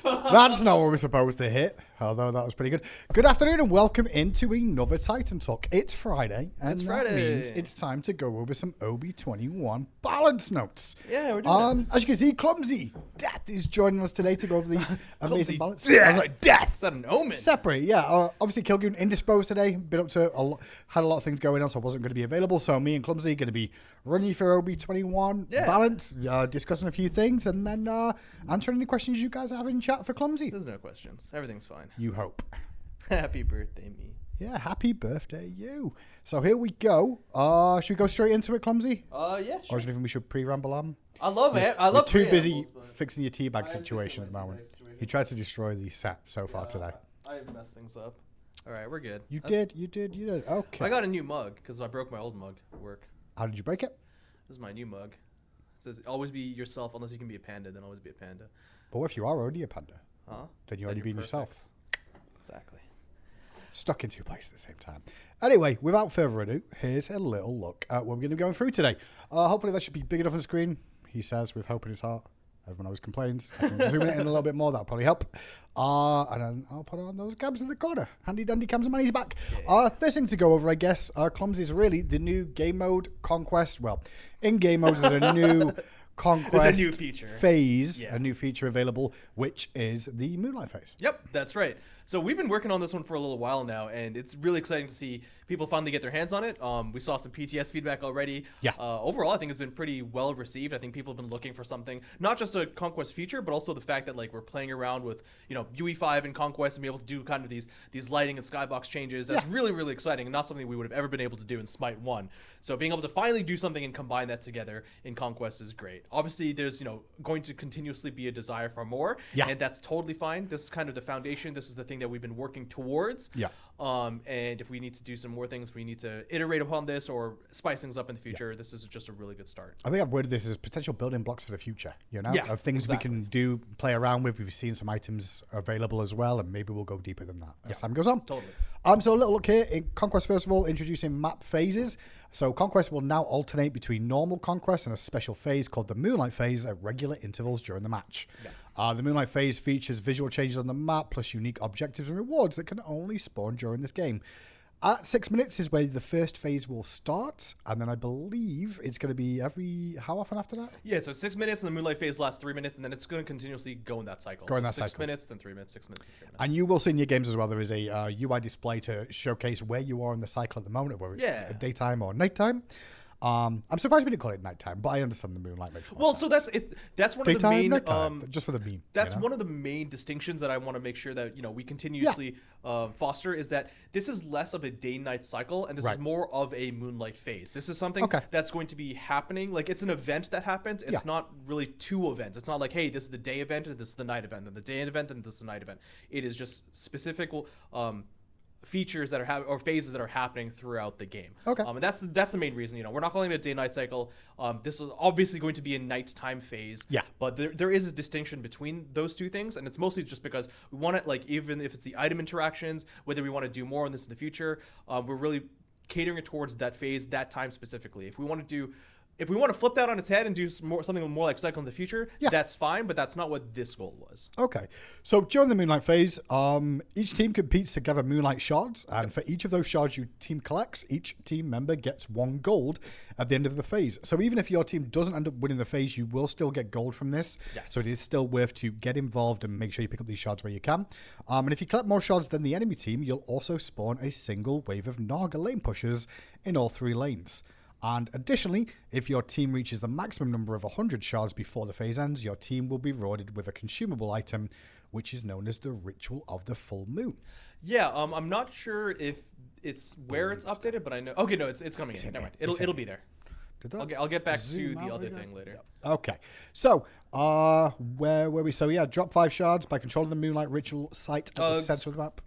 That's not what we're supposed to hit, although that was pretty good. Good afternoon and welcome into another Titan Talk. It's Friday, and that means it's time to go over some OB21 balance notes. Yeah, we're doing As you can see, Clumzy Death is joining us today to go over the amazing balance. Death. I was like, Death! Is that an omen? Separate, yeah. Obviously, Kilgoon indisposed today. Been up to had a lot of things going on, so I wasn't going to be available. So me and Clumzy going to be running for OB21 balance, discussing a few things, and then answering any questions you guys have in chat for Clumzy. There's no questions. Everything's fine. You hope. Happy birthday, me. Yeah, happy birthday, you. So here we go. Should we go straight into it, Clumzy? Yeah, sure. Or is there anything we should pre-ramble on? I love it. I love You're too busy but fixing your teabag situation at the moment. He tried to destroy the set so far today. I messed things up. All right, we're good. You did. Okay. I got a new mug because I broke my old mug at work. How did you break it? This is my new mug. It says, always be yourself unless you can be a panda, then always be a panda. But what if you are already a panda? Huh? Then you're already being yourself. Exactly. Stuck in two places at the same time. Anyway, without further ado, here's a little look at what we're going to be going through today. Hopefully that should be big enough on the screen, he says with hope in his heart. Everyone always complains. I can zoom it in a little bit more. That'll probably help. And then I'll put on those cams in the corner. Handy dandy cams and money's back. Yeah. First thing to go over, I guess, Clumsy is really the new game mode Conquest. Well, in game modes, there's a new Conquest There's a new feature. phase, a new feature available, which is the Moonlight phase. Yep, that's right. So we've been working on this one for a little while now, and it's really exciting to see people finally get their hands on it. We saw some PTS feedback already. Yeah. Overall, I think it's been pretty well received. I think people have been looking for something, not just a Conquest feature, but also the fact that like we're playing around with UE5 and Conquest and be able to do kind of these lighting and skybox changes. That's really, really exciting and not something we would have ever been able to do in SMITE 1. So being able to finally do something and combine that together in Conquest is great. Obviously, there's going to continuously be a desire for more, and that's totally fine. This is kind of the foundation. This is the thing that we've been working towards. Yeah. And if we need to do some more things, we need to iterate upon this or spice things up in the future. This is just a really good start. I think I've worded this as potential building blocks for the future, of things we can do, play around with. We've seen some items available as well, and maybe we'll go deeper than that as time goes on. Totally. So a little look here in Conquest, first of all, introducing map phases. So Conquest will now alternate between normal Conquest and a special phase called the Moonlight phase at regular intervals during the match. Yeah. The Moonlight phase features visual changes on the map plus unique objectives and rewards that can only spawn during this game. At 6 minutes is where the first phase will start, and then I believe it's going to be how often after that? Yeah, so 6 minutes, and the Moonlight phase lasts 3 minutes, and then it's going to continuously go in that cycle. Go in that 6 cycle. minutes, then 3 minutes, 6 minutes, 3 minutes. And you will see in your games as well, there is a UI display to showcase where you are in the cycle at the moment, whether it's daytime or nighttime. I'm surprised we didn't call it nighttime, but I understand the Moonlight makes more sense. So that's one daytime, of the main nighttime, just for the meme. That's one of the main distinctions that I want to make sure that we continuously foster is that this is less of a day-night cycle, and this is more of a Moonlight phase. This is something that's going to be happening. Like it's an event that happens. It's not really two events. It's not like, hey, this is the day event and this is the night event, and the day event and this is the night event. It is just specific features that are or phases that are happening throughout the game. And that's the main reason. We're not calling it a day-night cycle. This is obviously going to be a nighttime phase. Yeah. But there is a distinction between those two things, and it's mostly just because we want it, like, even if it's the item interactions, whether we want to do more on this in the future, we're really catering it towards that phase, that time specifically. If we want to flip that on its head and do something more like cycle in the future, that's fine, but that's not what this goal was. Okay. So during the Moonlight phase, each team competes to gather Moonlight shards, and for each of those shards your team collects, each team member gets 1 gold at the end of the phase. So even if your team doesn't end up winning the phase, you will still get gold from this. Yes. So it is still worth to get involved and make sure you pick up these shards where you can. And if you collect more shards than the enemy team, you'll also spawn a single wave of Naga lane pushers in all 3 lanes. And additionally, if your team reaches the maximum number of 100 shards before the phase ends, your team will be rewarded with a consumable item, which is known as the Ritual of the Full Moon. Yeah, I'm not sure if it's where it's updated, but I know. Okay, no, it's coming in. Never mind. It'll be there. I'll get back to the other thing later. Okay. So, where were we? So, drop 5 shards by controlling the Moonlight Ritual site at the center of the map.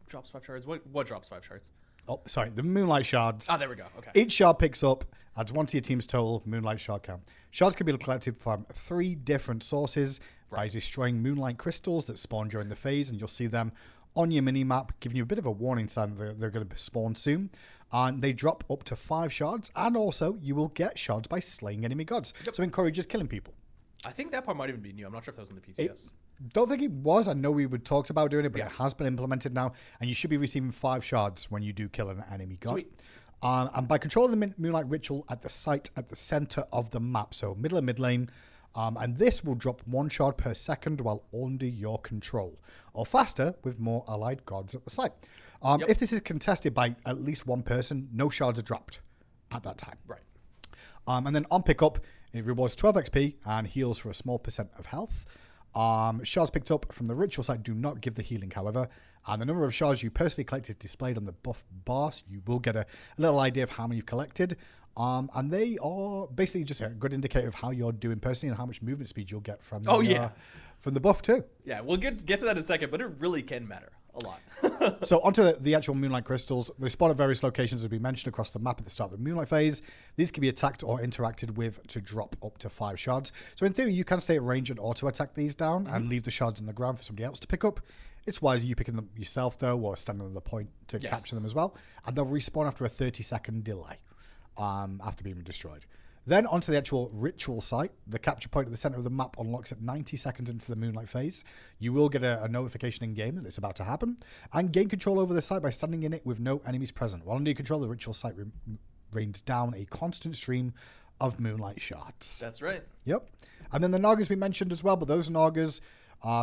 Drops 5 shards. What drops 5 shards? Oh, sorry, the Moonlight shards. Ah, there we go. Okay. Each shard picks up, adds 1 to your team's total Moonlight shard count. Shards can be collected from 3 different sources by destroying Moonlight crystals that spawn during the phase, and you'll see them on your mini-map, giving you a bit of a warning sign that they're going to spawn soon. And they drop up to 5 shards, and also you will get shards by slaying enemy gods. So encourages killing people. I think that part might even be new. I'm not sure if that was in the PTS. Don't think it was. I know we would talked about doing it, but it has been implemented now, and you should be receiving 5 shards when you do kill an enemy god. Sweet. And by controlling the Moonlight Ritual at the site at the center of the map, so middle and mid lane, and this will drop 1 shard per second while under your control, or faster with more allied gods at the site. If this is contested by at least 1 person, no shards are dropped at that time. Right. And then on pickup, it rewards 12 XP and heals for a small % of health. Shards picked up from the ritual site do not give the healing, however, and the number of shards you personally collect is displayed on the buff bar, so you will get a little idea of how many you've collected. And they are basically just a good indicator of how you're doing personally and how much movement speed you'll get from from the buff too. Yeah, we'll get to that in a second, but it really can matter a lot. So onto the actual Moonlight Crystals. They spawn at various locations, as we mentioned, across the map at the start of the Moonlight phase. These can be attacked or interacted with to drop up to 5 shards. So in theory, you can stay at range and auto-attack these down and leave the shards on the ground for somebody else to pick up. It's wiser you picking them yourself, though, or standing on the point to capture them as well. And they'll respawn after a 30-second delay after being destroyed. Then onto the actual ritual site. The capture point at the center of the map unlocks at 90 seconds into the Moonlight phase. You will get a notification in-game that it's about to happen, and gain control over the site by standing in it with no enemies present. While under your control, the ritual site rains down a constant stream of Moonlight shards. That's right. Yep. And then the Nagas we mentioned as well, but those Nagas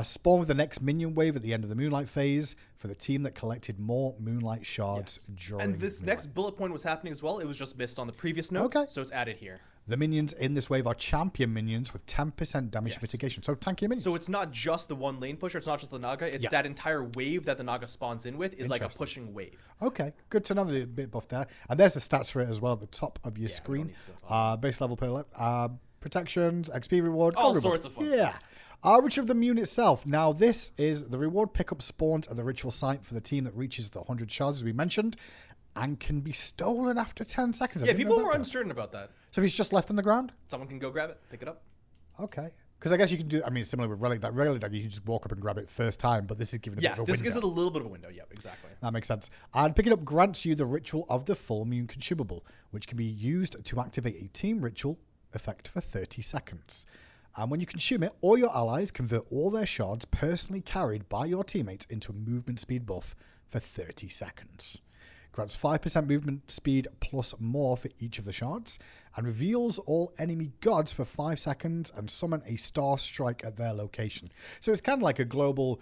spawn with the next minion wave at the end of the Moonlight phase for the team that collected more Moonlight shards during And this next bullet point was happening as well. It was just missed on the previous notes, so it's added here. The minions in this wave are champion minions with 10% damage mitigation. So tankier minions. So it's not just the 1 lane pusher. It's not just the Naga. It's that entire wave that the Naga spawns in with is like a pushing wave. Okay, good to know the bit buff there. And there's the stats for it as well at the top of your screen. Base level per protections, XP reward. All sorts of fun stuff. Ritual of the Moon itself. Now, this is the reward pickup spawns at the ritual site for the team that reaches the 100 shards, as we mentioned, and can be stolen after 10 seconds. Yeah, people were uncertain about that. So if he's just left on the ground? Someone can go grab it, pick it up. Okay. Because I guess you can do, I mean, similar with Relic Deck. Relic Deck, you can just walk up and grab it first time, but this is giving it a bit of a window. Yeah, this gives it a little bit of a window. Yep, exactly. That makes sense. And picking up grants you the Ritual of the Full Moon consumable, which can be used to activate a team ritual effect for 30 seconds. And when you consume it, all your allies convert all their shards personally carried by your teammates into a movement speed buff for 30 seconds. Grants 5% movement speed plus more for each of the shards, and reveals all enemy gods for 5 seconds and summon a star strike at their location. So it's kind of like a global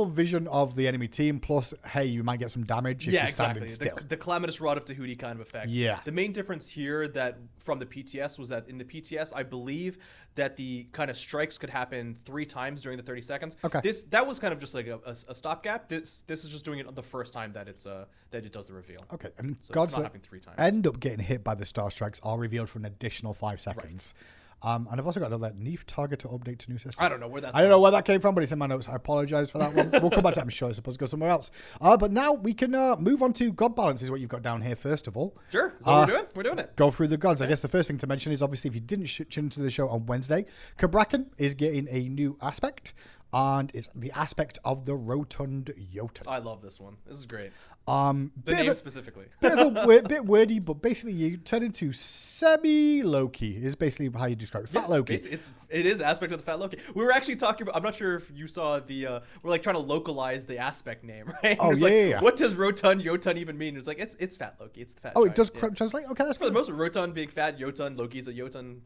vision of the enemy team, plus, hey, you might get some damage if you're standing still. The Calamitous Rod of Tahuti kind of effect. Yeah. The main difference here that from the PTS was that in the PTS, I believe that the kind of strikes could happen 3 times during the 30 seconds. Okay. That was kind of just like a stopgap. This is just doing it the first time that it does the reveal. Okay, and so gods it's not that happening 3 times. end up getting hit by the star strikes are revealed for an additional 5 seconds. Right. And I've also got another Neef target to update to new system. I don't know where that's I don't know where that came from, but it's in my notes. I apologize for that one. We'll come back to that. I'm sure it's supposed to go somewhere else. But now we can move on to God Balance is what you've got down here first of all. Sure. Is that what we're doing? We're doing it. Go through the gods. I guess the first thing to mention is obviously if you didn't tune into the show on Wednesday, Cabrakan is getting a new aspect. And it's the aspect of the Rotund Jotun. I love this one. This is great. The name specifically. Bit wordy, but basically you turn into semi-Loki is basically how you describe it. Fat Loki. It is aspect of the Fat Loki. We were actually talking about, I'm not sure if you saw we're like trying to localize the aspect name, right? Oh, yeah. What does Rotund Jotun even mean? It's like, it's Fat Loki. It's the fat giant. It does translate? Okay, that's good. For the most of Rotund being fat, Jotun, Loki's a Jotun,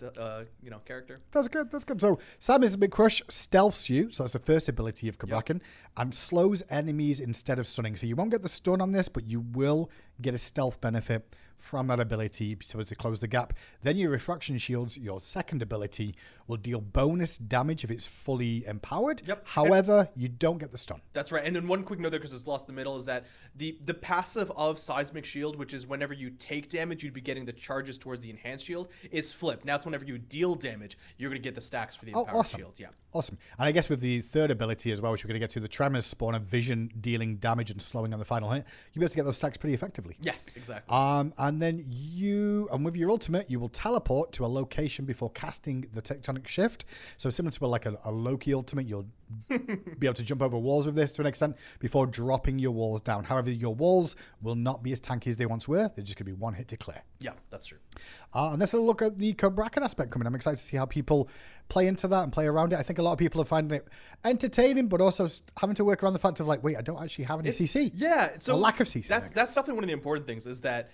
character. That's good. So Sam is a big crush, stealths you, so that's the first ability of Cabrakan, and slows enemies instead of stunning. So you won't get the stun on this, but you will get a stealth benefit from that ability to close the gap. Then your Refraction Shields, your second ability, will deal bonus damage if it's fully empowered. Yep. However, you don't get the stun. That's right. And then one quick note there, because it's lost in the middle, is that the passive of Seismic Shield, which is whenever you take damage, you'd be getting the charges towards the Enhanced Shield, is flipped. Now it's whenever you deal damage, you're going to get the stacks for the Empowered Shield. Yeah. Awesome. And I guess with the third ability as well, which we're going to get to, the Tremors spawn a vision dealing damage and slowing on the final hit, you'll be able to get those stacks pretty effectively. Yes, exactly. And then with your ultimate, you will teleport to a location before casting the Tectonic Shift. So similar to a Loki ultimate, you'll be able to jump over walls with this to an extent before dropping your walls down. However, your walls will not be as tanky as they once were. They're just going to be one hit to clear. Yeah, that's true. And let's look at the co-bracket aspect coming. I'm excited to see how people play into that and play around it. I think a lot of people are finding it entertaining, but also having to work around the fact of like, wait, I don't actually have any CC. Yeah, so a lack of CC. That's definitely one of the important things is that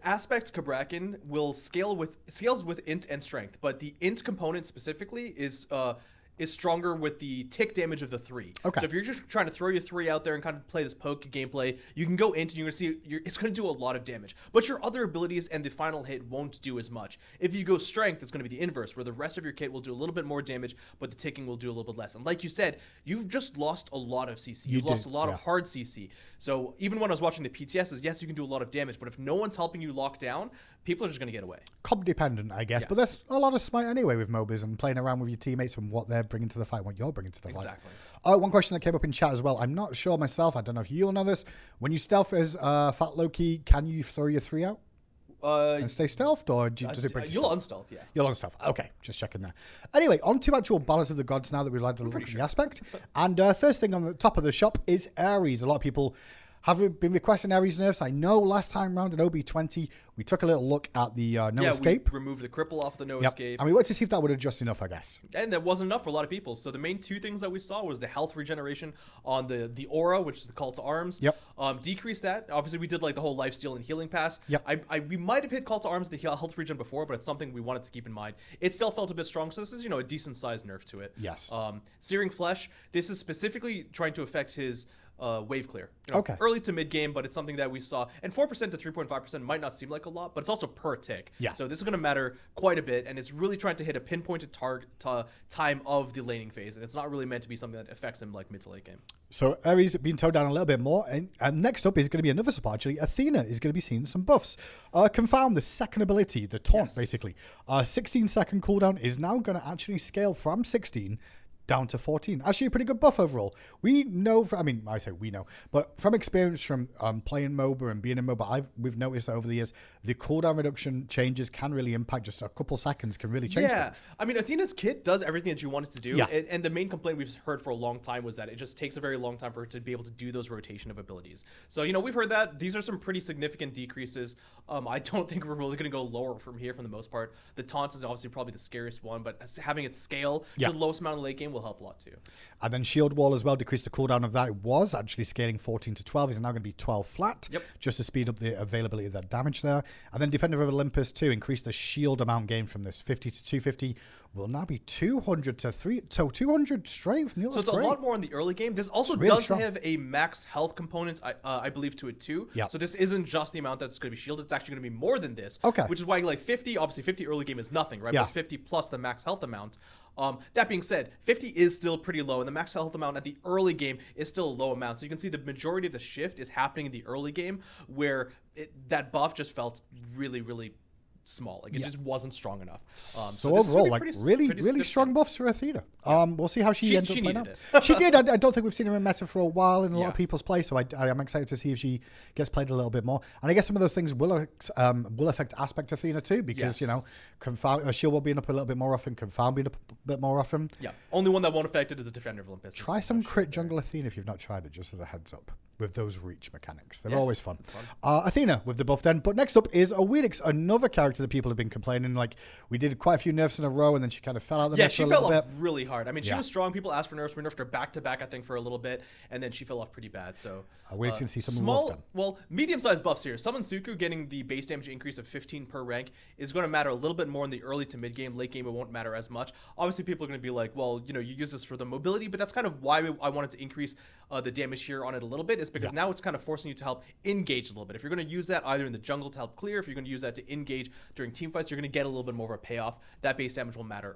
aspect Cabrakan will scales with int and strength, but the int component specifically is stronger with the tick damage of the 3. Okay. So if you're just trying to throw your 3 out there and kind of play this poke gameplay, you can go int and you're going to see it's going to do a lot of damage. But your other abilities and the final hit won't do as much. If you go strength, it's going to be the inverse, where the rest of your kit will do a little bit more damage, but the ticking will do a little bit less. And like you said, you've just lost a lot of CC. You've lost a lot of hard CC. So even when I was watching the PTSs, yes, you can do a lot of damage, but if no one's helping you lock down, people are just going to get away. Comp dependent, I guess. Yes. But there's a lot of smite anyway with MOBAs and playing around with your teammates and what they're bringing to the fight, what you're bringing to the fight. Exactly. One question that came up in chat as well. I'm not sure myself. I don't know if you'll know this. When you stealth as Fat Loki, can you throw your 3 out? And stay stealthed, or does it break? You'll unstealth, yeah. You'll unstealth. Okay, just checking there. Anyway, on to actual Balance of the Gods now that we've had to look at the aspect. And first thing on the top of the shop is Ares. A lot of people have been requesting Ares nerfs. I know last time round at OB20, we took a little look at the no escape. We removed the cripple off the no escape. And we wanted to see if that would adjust enough, I guess. And that wasn't enough for a lot of people. So the main 2 things that we saw was the health regeneration on the aura, which is the call to arms. Yep. Decrease that. Obviously, we did like the whole lifesteal and healing pass. Yep. We might have hit call to arms, the health regen before, but it's something we wanted to keep in mind. It still felt a bit strong, so this is, a decent sized nerf to it. Yes. Searing Flesh, this is specifically trying to affect his wave clear. Okay. Early to mid game, but it's something that we saw. And 4% to 3.5% might not seem like a lot, but it's also per tick. Yeah. So this is going to matter quite a bit, and it's really trying to hit a pinpointed target time of the laning phase, and it's not really meant to be something that affects him like mid to late game. So Ares being toned down a little bit more, and next up is going to be another support. Actually, Athena is going to be seeing some buffs. Confound, the second ability, the taunt, basically. 16-second cooldown is now going to actually scale from 16 down to 14. Actually, a pretty good buff overall. We know, I say we know, but from experience from playing MOBA and being in MOBA, we've noticed that over the years, the cooldown reduction changes can really impact. Just a couple seconds can really change things. I mean, Athena's kit does everything that you want it to do. Yeah. And the main complaint we've heard for a long time was that it just takes a very long time for it to be able to do those rotation of abilities. So, we've heard that. These are some pretty significant decreases. I don't think we're really going to go lower from here for the most part. The taunt is obviously probably the scariest one, but having it scale to the lowest amount of late game will help a lot too. And then Shield Wall as well, decreased the cooldown of that. It was actually scaling 14 to 12. It's now going to be 12 flat, just to speed up the availability of that damage there. And then Defender of Olympus 2 increased the shield amount gained from this 50 to 250. Will now be 200 to 3. So 200 straight. Neil, so it's great. A lot more in the early game. This also does have a max health component, I believe, to it too. Yeah. So this isn't just the amount that's going to be shielded. It's actually going to be more than this. Okay. Which is why, like 50, obviously 50 early game is nothing, right? Yeah. But it's 50 plus the max health amount. That being said, 50 is still pretty low, and the max health amount at the early game is still a low amount. So you can see the majority of the shift is happening in the early game, where that buff just felt really, really small. Like it just wasn't strong enough. So overall, like really strong buffs for Athena. We'll see how she ends up playing out. She did. I don't think we've seen her in meta for a while in a lot of people's play, so I am excited to see if she gets played a little bit more. And I guess some of those things will affect Aspect Athena too, because Confound, Shield will be up a little bit more often, Confound being up a bit more often. Yeah, only one that won't affect it is the Defender of Olympus. Try some crit jungle Athena if you've not tried it, just as a heads up. With those reach mechanics, they're always fun. It's fun. Athena with the buff then. But next up is Wield Thor, another character that people have been complaining. Like, we did quite a few nerfs in a row, and then she kind of fell out of the meta she a little fell off bit. really hard. I mean, she was strong. People asked for nerfs. We nerfed her back to back, I think, for a little bit, and then she fell off pretty bad. So we're going to see some small, love then. well, medium-sized buffs here. Summon Suku getting the base damage increase of 15 per rank is going to matter a little bit more in the early to mid game. Late game, it won't matter as much. Obviously, people are going to be like, well, you use this for the mobility, but that's kind of why I wanted to increase the damage here on it a little bit, is because now it's kind of forcing you to help engage a little bit. If you're going to use that either in the jungle to help clear, if you're going to use that to engage during team fights, you're going to get a little bit more of a payoff. That base damage will matter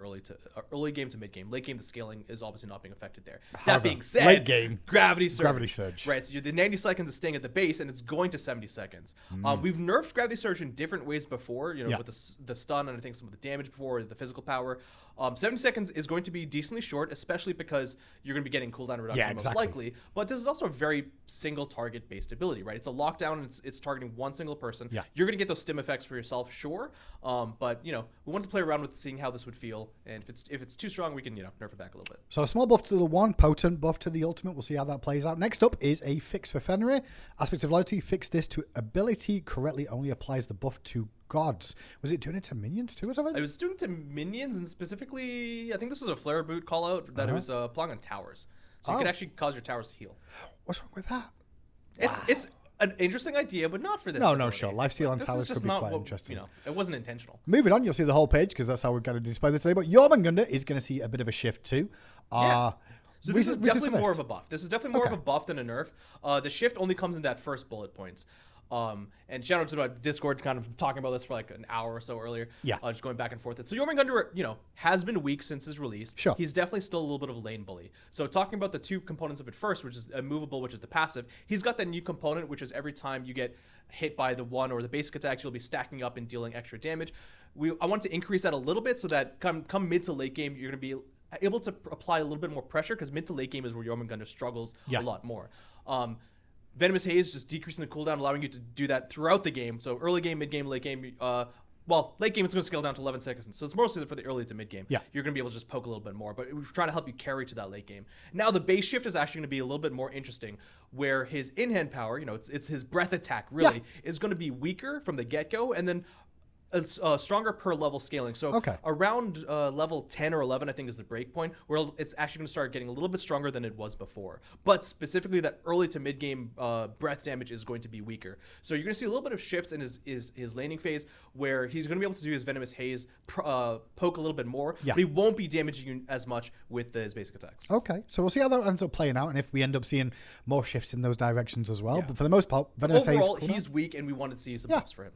early game to mid game. Late game, the scaling is obviously not being affected there. That being said, late game, Gravity Surge. Right, so the 90 seconds is staying at the base, and it's going to 70 seconds. We've nerfed Gravity Surge in different ways before, with the stun and I think some of the damage before, the physical power. 70 seconds is going to be decently short, especially because you're going to be getting cooldown reduction most likely. But this is also a very single target based ability, right? It's a lockdown and it's targeting one single person. Yeah. You're going to get those stim effects for yourself, sure. But, we want to play around with seeing how this would feel. And if it's too strong, we can, nerf it back a little bit. So a small buff to the one, potent buff to the ultimate. We'll see how that plays out. Next up is a fix for Fenrir. Aspect of Loyalty, fix this to ability correctly only applies the buff to gods. Was it doing it to minions too or something? It was doing it to minions, and specifically, I think this was a flare boot call out that it was applying on towers. So you could actually cause your towers to heal. What's wrong with that? It's an interesting idea, but not for this. No, sure. Lifesteal on towers could be quite what, interesting. It wasn't intentional. Moving on, you'll see the whole page because that's how we're going to display this today. But Jormungandr is going to see a bit of a shift too. So this is definitely more of a buff. This is definitely more of a buff than a nerf. The shift only comes in that first bullet points. And shout out to my Discord, kind of talking about this for like an hour or so earlier. Yeah. Just going back and forth. So Jormungandr, has been weak since his release. Sure. He's definitely still a little bit of a lane bully. So talking about the two components of it first, which is a movable, which is the passive, he's got that new component, which is every time you get hit by the one or the basic attack, you'll be stacking up and dealing extra damage. I want to increase that a little bit so that come mid to late game, you're going to be able to apply a little bit more pressure, because mid to late game is where Jormungandr struggles a lot more. Venomous Haze just decreasing the cooldown, allowing you to do that throughout the game. So early game, mid game, late game. Late game it's going to scale down to 11 seconds. So it's mostly for the early to mid game. Yeah. You're going to be able to just poke a little bit more. But we're trying to help you carry to that late game. Now the base shift is actually going to be a little bit more interesting, where his in-hand power, it's his breath attack really, is going to be weaker from the get-go, and then it's stronger per level scaling. So around level 10 or 11, I think, is the break point, where it's actually going to start getting a little bit stronger than it was before. But specifically, that early to mid game breath damage is going to be weaker. So you're going to see a little bit of shifts in his laning phase, where he's going to be able to do his Venomous Haze poke a little bit more, but he won't be damaging you as much with his basic attacks. Okay, so we'll see how that ends up playing out, and if we end up seeing more shifts in those directions as well. But for the most part, Venomous Haze, overall, he's weak, and we wanted to see some buffs for him.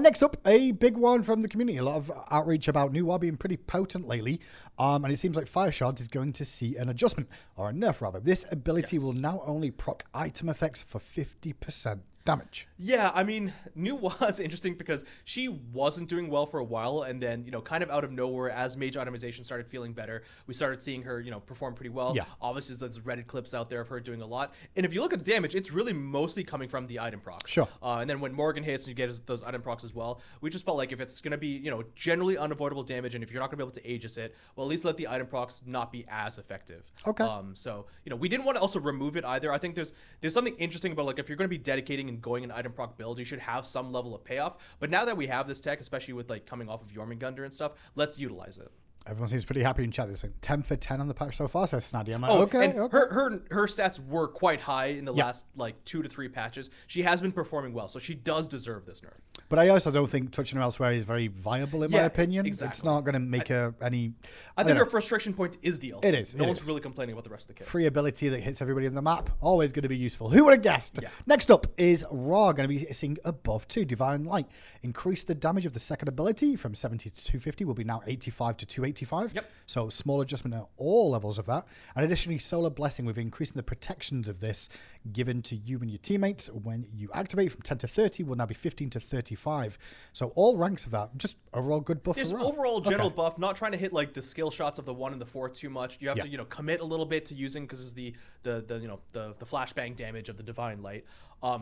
Next up, a big one from the community. A lot of outreach about Nuwa being pretty potent lately, and it seems like Fire Shards is going to see an adjustment, or a nerf rather. This ability will now only proc item effects for 50% damage. Yeah, I mean, Nuwa is interesting because she wasn't doing well for a while, and then, kind of out of nowhere, as mage itemization started feeling better, we started seeing her, perform pretty well. Yeah. Obviously, there's Reddit clips out there of her doing a lot. And if you look at the damage, it's really mostly coming from the item procs. Sure. And then when Morgan hits, you get those item procs as well. We just felt like if it's going to be, generally unavoidable damage, and if you're not going to be able to Aegis it, well, at least let the item procs not be as effective. Okay. So, we didn't want to also remove it either. I think there's something interesting about, like, if you're going to be dedicating and going an item proc build, you should have some level of payoff. But now that we have this tech, especially with like coming off of Jormungandr and stuff, let's utilize it. Everyone seems pretty happy in chat. There's like 10 for 10 on the patch so far, says Snaddy. I'm like, okay. Her stats were quite high in the last like 2 to 3 patches. She has been performing well, so she does deserve this nerf. But I also don't think touching her elsewhere is very viable in my opinion. Exactly. It's not going to make her any... I think her frustration point is the ultimate. It is. No one's really complaining about the rest of the kit. Free ability that hits everybody in the map, always going to be useful. Who would have guessed? Yeah. Next up is Ra, going to be hitting above 2. Divine Light. Increase the damage of the second ability from 70 to 250 will be now 85 to 285. Yep. So small adjustment at all levels of that. And additionally, Solar Blessing with increasing the protections of this given to you and your teammates when you activate from 10 to 30 will now be 15 to 35. So all ranks of that, just overall good buff. There's overall general buff, not trying to hit like the skill shots of the 1 and the 4 too much. You have to, commit a little bit to using, because it's the flashbang damage of the Divine Light.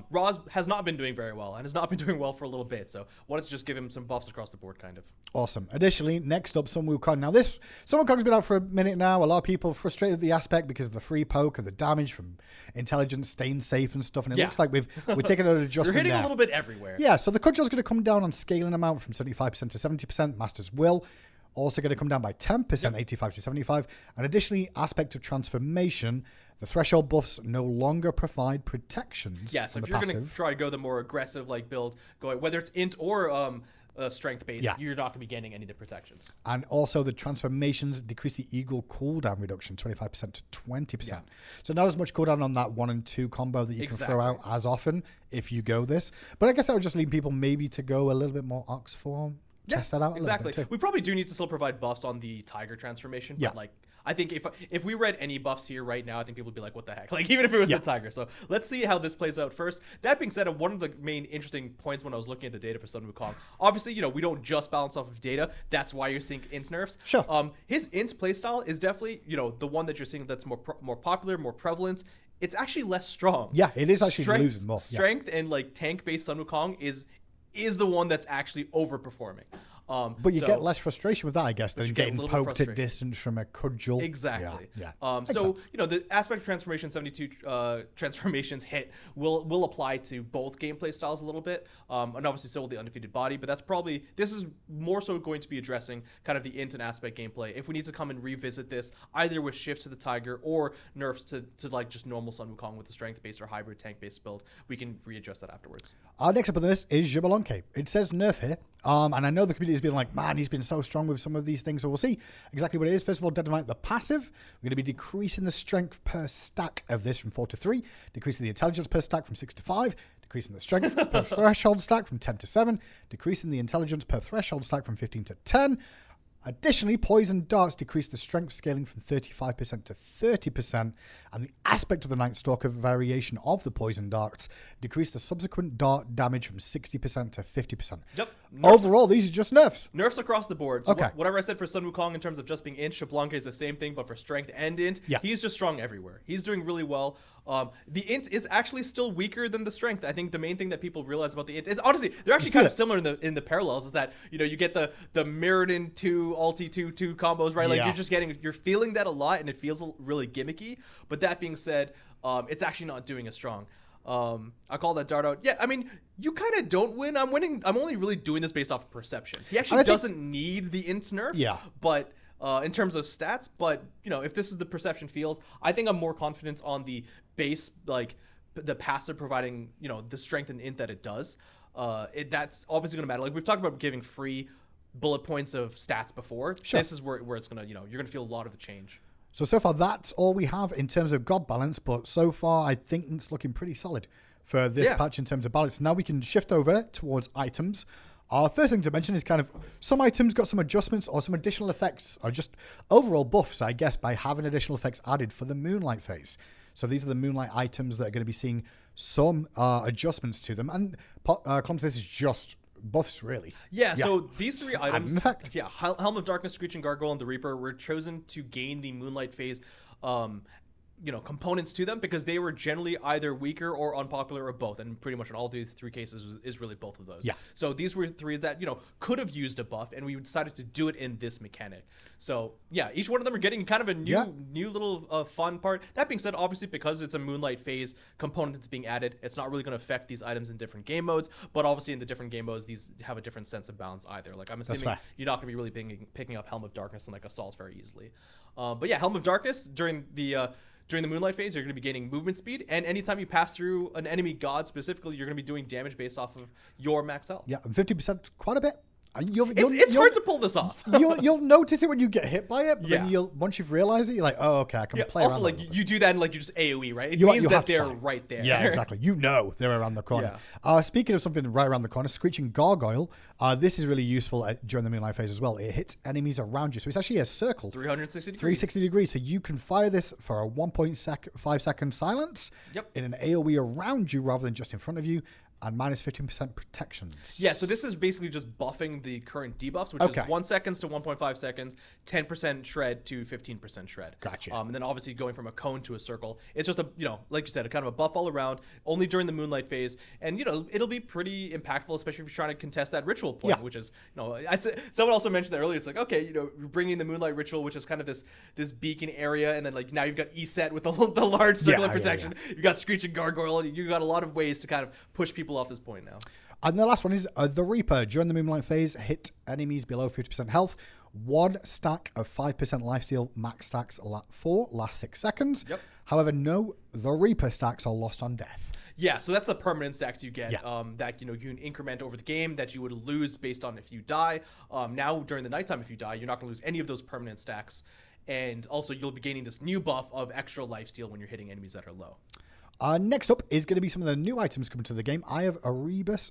Roz has not been doing very well and has not been doing well for a little bit, so wanted to just give him some buffs across the board, kind of. Awesome. Additionally, next up, Sun Wukong. Now this Sun Wukong's been out for a minute now. A lot of people frustrated with the aspect because of the free poke and the damage from intelligence staying safe and stuff, and it looks like we're taking an adjustment. You're hitting there a little bit everywhere. Yeah, so the cudgel's going to come down on scaling amount from 75% to 70%. Master's Will also going to come down by 10%, 85 to 75. And additionally, aspect of transformation, the threshold buffs no longer provide protections. Yeah, so if you're going to try to go the more aggressive like build, going whether it's int or strength based, you're not going to be getting any of the protections. And also the transformations decrease the eagle cooldown reduction 25% to 20%. Yeah. So not as much cooldown on that 1 and 2 combo that you can throw out as often if you go this. But I guess that would just lead people maybe to go a little bit more Ox form. Test that out exactly. A little bit too. We probably do need to still provide buffs on the Tiger transformation, but like I think if we read any buffs here right now, I think people would be like, what the heck? Like, even if it was the Tiger. So let's see how this plays out first. That being said, one of the main interesting points when I was looking at the data for Sun Wukong, obviously, we don't just balance off of data. That's why you're seeing int nerfs. Sure. His int playstyle is definitely, the one that you're seeing that's more popular, more prevalent it's actually less strong. Yeah, it is actually losing more. Strength and like tank-based Sun Wukong is the one that's actually overperforming. But you get less frustration with that, I guess, than getting poked at distance from a cudgel. Exactly. Yeah. So the aspect of transformation 72 transformations hit will apply to both gameplay styles a little bit, and obviously so will the undefeated body. But this is more so going to be addressing kind of the int and aspect gameplay. If we need to come and revisit this, either with shifts to the Tiger or nerfs to like just normal Sun Wukong with the strength based or hybrid tank based build, we can readjust that afterwards. Next up on this is Xbalanque. It says nerf here, and I know the community has been like, man, he's been so strong with some of these things, so we'll see exactly what it is. First of all, Dead and Light, the passive. We're going to be decreasing the strength per stack of this from 4 to 3, decreasing the intelligence per stack from 6 to 5, decreasing the strength per threshold stack from 10 to 7, decreasing the intelligence per threshold stack from 15 to 10. Additionally, poison darts decrease the strength scaling from 35% to 30%, and the aspect of the Night Stalker variation of the poison darts decrease the subsequent dart damage from 60% to 50%. Yep. Overall, these are just nerfs. Nerfs across the board. So whatever I said for Sun Wukong in terms of just being int, Xbalanque is the same thing, but for strength and int, he's just strong everywhere. He's doing really well. The int is actually still weaker than the strength. I think the main thing that people realize about the int is honestly they're actually kind of similar in the parallels. Is that you get the Mirrodin 2 ulti 2 combos, right? Like you're feeling that a lot, and it feels really gimmicky. But that being said, it's actually not doing as strong. I call that dart out. Yeah, I mean, you kind of don't win. I'm winning. I'm only really doing this based off of perception. He actually doesn't need the int nerf. Yeah, but. In terms of stats, but if this is the perception feels, I think I'm more confident on the base, like the passive providing, the strength and int that it does. That's obviously going to matter. Like we've talked about giving free bullet points of stats before. Sure. This is where it's going to, you're going to feel a lot of the change. So far, that's all we have in terms of god balance, but so far, I think it's looking pretty solid for this patch in terms of balance. Now we can shift over towards items. Our first thing to mention is kind of some items got some adjustments or some additional effects or just overall buffs, I guess, by having additional effects added for the Moonlight phase. So these are the Moonlight items that are going to be seeing some adjustments to them. And Clumzy, this is just buffs, really. Yeah, so these three items, Helm of Darkness, Screeching Gargoyle, and the Reaper were chosen to gain the Moonlight phase components to them because they were generally either weaker or unpopular or both, and pretty much in all these three cases is really both of those. Yeah. So these were three that could have used a buff, and we decided to do it in this mechanic. So yeah, each one of them are getting kind of a new little fun part. That being said, obviously because it's a Moonlight phase component that's being added, it's not really going to affect these items in different game modes. But obviously in the different game modes, these have a different sense of balance either. Like I'm assuming you're not going to be really picking up Helm of Darkness and like Assault very easily. But yeah, Helm of Darkness during the Moonlight phase, you're going to be gaining movement speed, and anytime you pass through an enemy god specifically, you're going to be doing damage based off of your max health. Yeah, 50%, quite a bit. It's hard to pull this off. you'll notice it when you get hit by it, but then once you've realized it, you're like, oh, okay, I can play also, around. Also, you do that and you just AoE, right? It means that they're right there. Yeah, exactly. They're around the corner. Yeah. Speaking of something right around the corner, Screeching Gargoyle. This is really useful during the Moonlight phase as well. It hits enemies around you, so it's actually a circle. 360 degrees. 360 degrees, so you can fire this for a 1.5 second silence in an AoE around you rather than just in front of you. And minus 15% protections. Yeah, so this is basically just buffing the current debuffs, which is 1 second to 1.5 seconds, 10% shred to 15% shred. Gotcha. And then obviously going from a cone to a circle. It's just a, like you said, a kind of a buff all around, only during the Moonlight phase. And, it'll be pretty impactful, especially if you're trying to contest that ritual point, which is, someone also mentioned that earlier. It's like, okay, bringing the Moonlight ritual, which is kind of this beacon area. And then now you've got ESET with the large circle of protection. Yeah. You've got Screeching Gargoyle. You've got a lot of ways to kind of push people off this point now. And the last one is the Reaper. During the Moonlight phase, hit enemies below 50% health. 1 stack of 5% lifesteal max stacks for last 6 seconds. Yep. However, the Reaper stacks are lost on death. Yeah, so that's the permanent stacks you get that you can increment over the game that you would lose based on if you die. Now during the nighttime, if you die, you're not going to lose any of those permanent stacks. And also you'll be gaining this new buff of extra lifesteal when you're hitting enemies that are low. Next up is going to be some of the new items coming to the game. I have Erebus.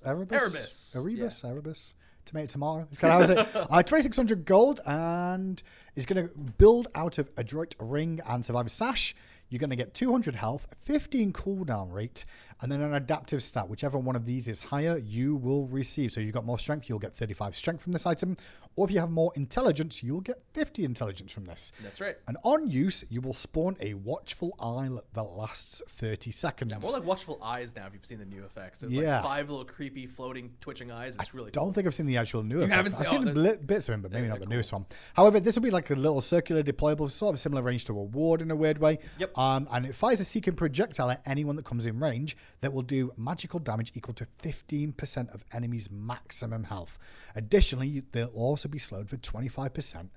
Tomato. It's kind of how is it? 2,600 gold, and is going to build out of Adroit Ring and Survivor Sash. you're going to get 200 health, 15 cooldown rate, and then an adaptive stat. Whichever one of these is higher, you will receive. So if you've got more strength, you'll get 35 strength from this item. Or if you have more intelligence, you'll get 50 intelligence from this. That's right. And on use, you will spawn a watchful eye that lasts 30 seconds. Yeah, more like watchful eyes now if you've seen the new effects. It's like 5 little creepy floating twitching eyes. It's really cool. I don't think I've seen the actual new effects. Haven't I've seen bits of him, but maybe not the newest one. However, this will be like a little circular deployable, sort of similar range to a ward in a weird way. Yep. And it fires a seeking projectile at anyone that comes in range that will do magical damage equal to 15% of enemies' maximum health. Additionally, they'll also be slowed for 25%.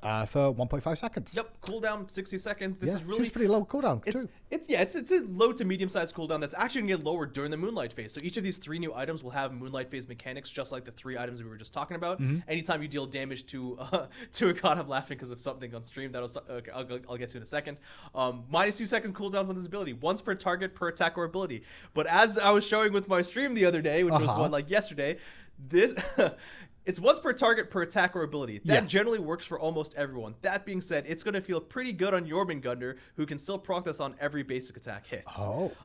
For 1.5 seconds. Yep, cooldown 60 seconds. This is really seems pretty low cooldown too. It's a low to medium sized cooldown that's actually gonna get lower during the Moonlight phase. So each of these 3 new items will have Moonlight phase mechanics, just like the 3 items we were just talking about. Anytime you deal damage to a god, I'm laughing because of something on stream that I'll get to in a second. Minus 2 second cooldowns on this ability, once per target per attack or ability. But as I was showing with my stream the other day, which was one like yesterday, this. It's once per target per attack or ability. That generally works for almost everyone. That being said, it's going to feel pretty good on Jormungandr, who can still proc this on every basic attack hits.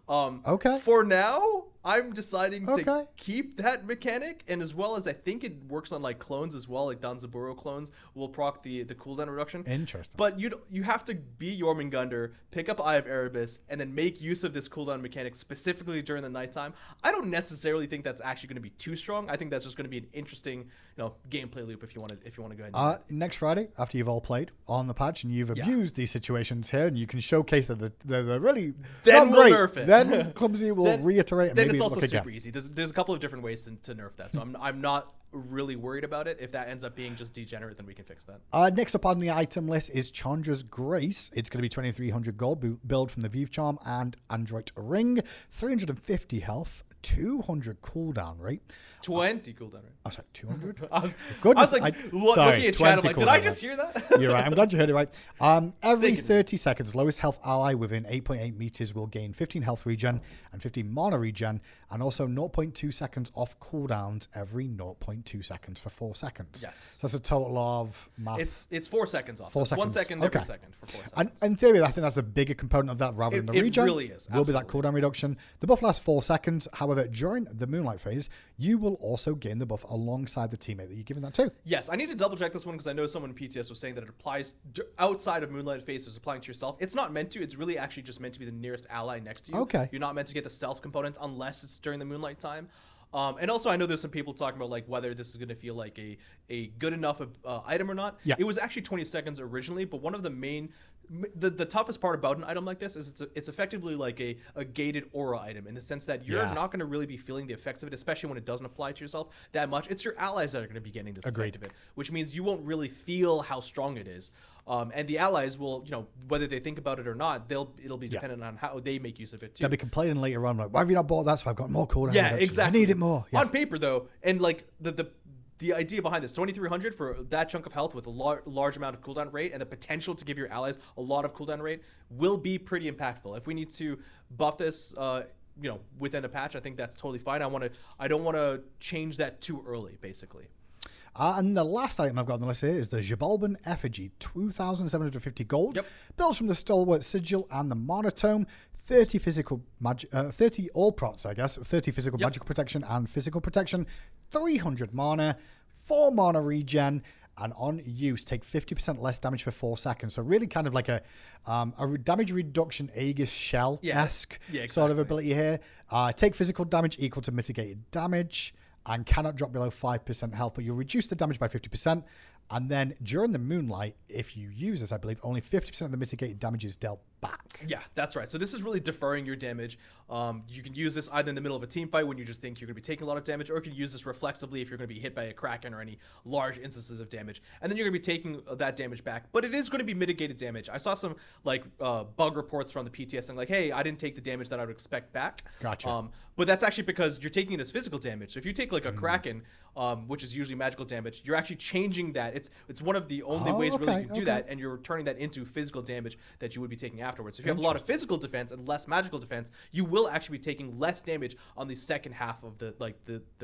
Okay. For now, I'm deciding to keep that mechanic, and as well as I think it works on like clones as well, like Danzaburo clones will proc the cooldown reduction. Interesting. But you have to be Jormungandr, pick up Eye of Erebus, and then make use of this cooldown mechanic specifically during the nighttime. I don't necessarily think that's actually going to be too strong. I think that's just going to be an interesting gameplay loop if you want to go ahead and do that. Next Friday, after you've all played on the patch and you've abused these situations here, and you can showcase that they're really then not we'll great, nerf it. Then Clumzy will reiterate. And then maybe it's also look super again. easy. There's a couple of different ways to nerf that, so I'm not really worried about it. If that ends up being just degenerate, then we can fix that. Next up on the item list is Chandra's Grace. It's going to be 2,300 gold, build from the Vive Charm and Android Ring, 350 health, 200 cooldown rate. 20 cooldown rate. I was like, 200? I was like, looking at chat, I'm like, did I just hear that? You're right. I'm glad you heard it right. Every 30 seconds, lowest health ally within 8.8 meters will gain 15 health regen and 15 mana regen, and also 0.2 seconds off cooldowns every 0.2 seconds for 4 seconds. Yes. So that's a total of math. It's 4 seconds off. 4 so seconds. 1 second every second for 4 seconds. And in theory, I think that's the bigger component of that rather than the regen. It really is. Will be that cooldown reduction. The buff lasts 4 seconds. However, during the Moonlight phase, you will also gain the buff alongside the teammate that you're giving that to. Yes, I need to double check this one because I know someone in PTS was saying that it applies outside of Moonlight phase, is applying to yourself. It's not meant to. It's really actually just meant to be the nearest ally next to you. Okay. You're not meant to get the self components unless it's during the Moonlight time. And also, I know there's some people talking about like whether this is going to feel like a good enough item or not. Yeah. It was actually 20 seconds originally, but one of the main, the toughest part about an item like this is it's effectively like a gated aura item in the sense that you're not going to really be feeling the effects of it, especially when it doesn't apply to yourself that much. It's your allies that are going to be getting this effect of it, which means you won't really feel how strong it is. And the allies will, whether they think about it or not, it'll be dependent on how they make use of it too. They'll be complaining later on, like, why have you not bought that? So I've got more cooldown. Yeah, exactly. I need it more. Yeah. On paper though, and like the idea behind this, 2,300 for that chunk of health with a large amount of cooldown rate and the potential to give your allies a lot of cooldown rate will be pretty impactful. If we need to buff this, within a patch, I think that's totally fine. I don't want to change that too early, basically. And the last item I've got on the list here is the Jabalban Effigy, 2,750 gold. Yep. Builds from the Stalwart Sigil and the Monotome. 30 physical magic, 30 all procs, I guess. 30 physical magical protection and physical protection. 300 mana, 4 mana regen, and on use, take 50% less damage for 4 seconds. So really kind of like a damage reduction Aegis Shell-esque sort of ability here. Take physical damage equal to mitigated damage, and cannot drop below 5% health, but you'll reduce the damage by 50%. And then during the Moonlight, if you use this, I believe, only 50% of the mitigated damage is dealt back. Yeah, that's right. So this is really deferring your damage. You can use this either in the middle of a team fight when you just think you're going to be taking a lot of damage, or you can use this reflexively if you're going to be hit by a Kraken or any large instances of damage. And then you're going to be taking that damage back. But it is going to be mitigated damage. I saw some bug reports from the PTS saying like, hey, I didn't take the damage that I would expect back. Gotcha. But that's actually because you're taking it as physical damage. So if you take like a Kraken, which is usually magical damage, you're actually changing that. It's one of the only ways really you can do that, and you're turning that into physical damage that you would be taking afterwards. If you have a lot of physical defense and less magical defense, you will actually be taking less damage on the second half of the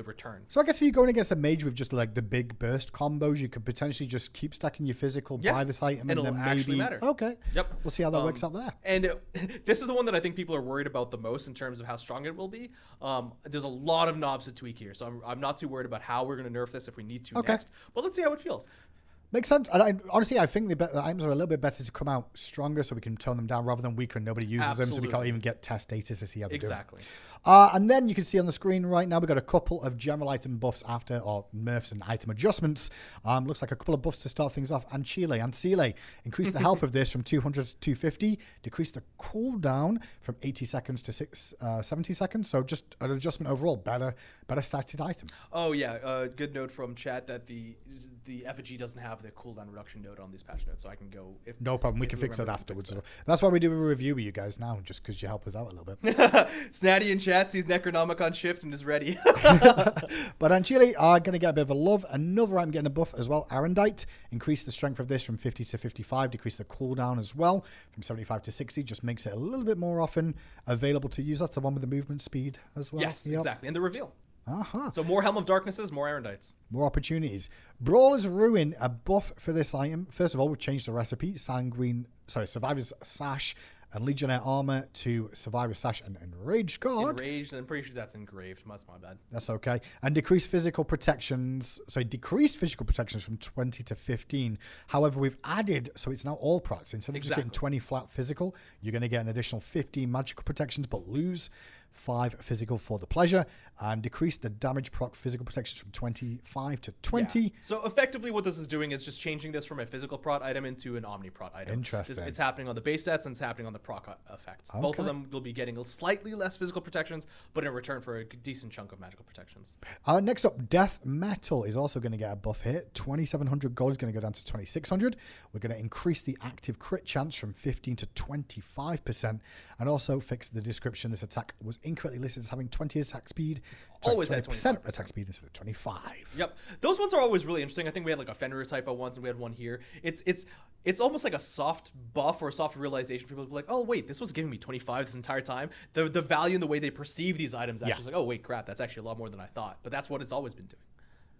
return. So I guess if you're going against a mage with just like the big burst combos, you could potentially just keep stacking your physical, buy this item, and then maybe matter. Okay. Yep. We'll see how that works out there. And this is the one that I think people are worried about the most in terms of how strong it will be. There's a lot of knobs to tweak here, so I'm not too worried about how we're going to nerf this if we need to next. But let's see how it feels. Makes sense. And honestly, I think the items are a little bit better to come out stronger so we can tone them down rather than weaker and nobody uses them, so we can't even get test data to see how they do. Exactly. And then you can see on the screen right now, we've got a couple of general item buffs after, or nerfs and item adjustments. Looks like a couple of buffs to start things off. Ancile. Increase the health of this from 200 to 250. Decrease the cooldown from 80 seconds to 70 seconds. So just an adjustment overall. Better stated item. Oh, yeah. Good note from chat that the effigy doesn't have the cooldown reduction note on these patch notes, so I can go. No problem. We can fix that afterwards. That's why we do a review with you guys now, just because you help us out a little bit. Snatty in chat sees Necronomicon shift and is ready. But Ancile are going to get a bit of a love. Another item getting a buff as well. Arendite. Increase the strength of this from 50 to 55. Decrease the cooldown as well from 75 to 60. Just makes it a little bit more often available to use. That's the one with the movement speed as well. Yes, exactly. And the reveal. Uh-huh. So more Helm of Darknesses, more Arendites. More opportunities. Brawler's Ruin, a buff for this item. First of all, we've changed the recipe. Survivor's Sash and Legionnaire Armor to Survivor's Sash and Enraged Guard. Enraged, and I'm pretty sure that's engraved. That's my bad. That's okay. And decreased physical protections. So decreased physical protections from 20 to 15. However, we've added, so it's now all procs. Instead of just getting 20 flat physical, you're going to get an additional 15 magical protections, but lose 5 physical for the pleasure, and decrease the damage proc physical protections from 25 to 20. Yeah. So effectively what this is doing is just changing this from a physical prot item into an omni prot item. Interesting. It's happening on the base stats and it's happening on the proc effects. Okay. Both of them will be getting slightly less physical protections, but in return for a decent chunk of magical protections. Next up, Death Metal is also going to get a buff here. 2,700 gold is going to go down to 2,600. We're going to increase the active crit chance from 15 to 25%, and also fix the description. This attack was incorrectly listed as having 20 attack speed. It's always at 20% attack speed instead of 25. Yep. Those ones are always really interesting. I think we had like a Fenrir type of ones, and we had one here. It's almost like a soft buff or a soft realization for people to be like, oh wait, this was giving me 25 this entire time. The value in the way they perceive these items actually is like, oh wait, crap, that's actually a lot more than I thought. But that's what it's always been doing.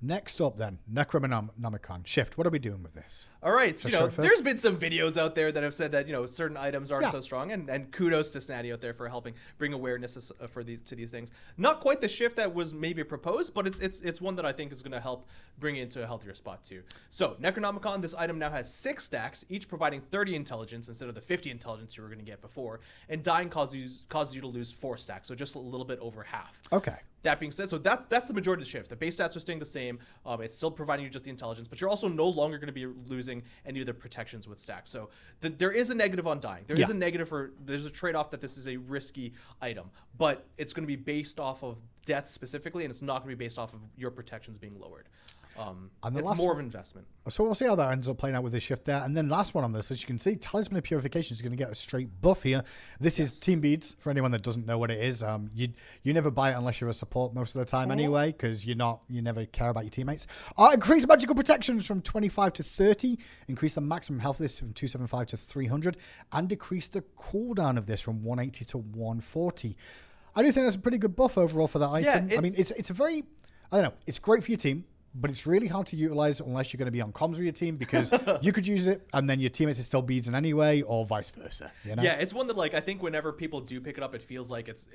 Next up then, Necronomicon. Shift, what are we doing with this? All right, so, there's been some videos out there that have said that, certain items aren't so strong, and kudos to Snatty out there for helping bring awareness to these things. Not quite the shift that was maybe proposed, but it's one that I think is going to help bring it into a healthier spot too. So Necronomicon, this item now has 6 stacks, each providing 30 intelligence instead of the 50 intelligence you were going to get before, and dying causes you to lose 4 stacks, so just a little bit over half. Okay. That being said, so that's the majority of the shift. The base stats are staying the same. It's still providing you just the intelligence, but you're also no longer going to be losing any of the protections with stacks. So there is a negative on dying. There is a negative there's a trade-off that this is a risky item, but it's going to be based off of death specifically, and it's not going to be based off of your protections being lowered. It's more of an investment. So we'll see how that ends up playing out with this shift there. And then last one on this, as you can see, Talisman of Purification is going to get a straight buff here. This is Team Beads, for anyone that doesn't know what it is. You never buy it unless you're a support most of the time anyway, because you never care about your teammates. Increase magical protections from 25 to 30. Increase the maximum health of this from 275 to 300. And decrease the cooldown of this from 180 to 140. I do think that's a pretty good buff overall for that item. I mean, it's a very, I don't know, it's great for your team, but it's really hard to utilize unless you're going to be on comms with your team, because you could use it and then your teammates are still beads in anyway, or vice versa. Yeah, it's one that I think whenever people do pick it up, it feels like it's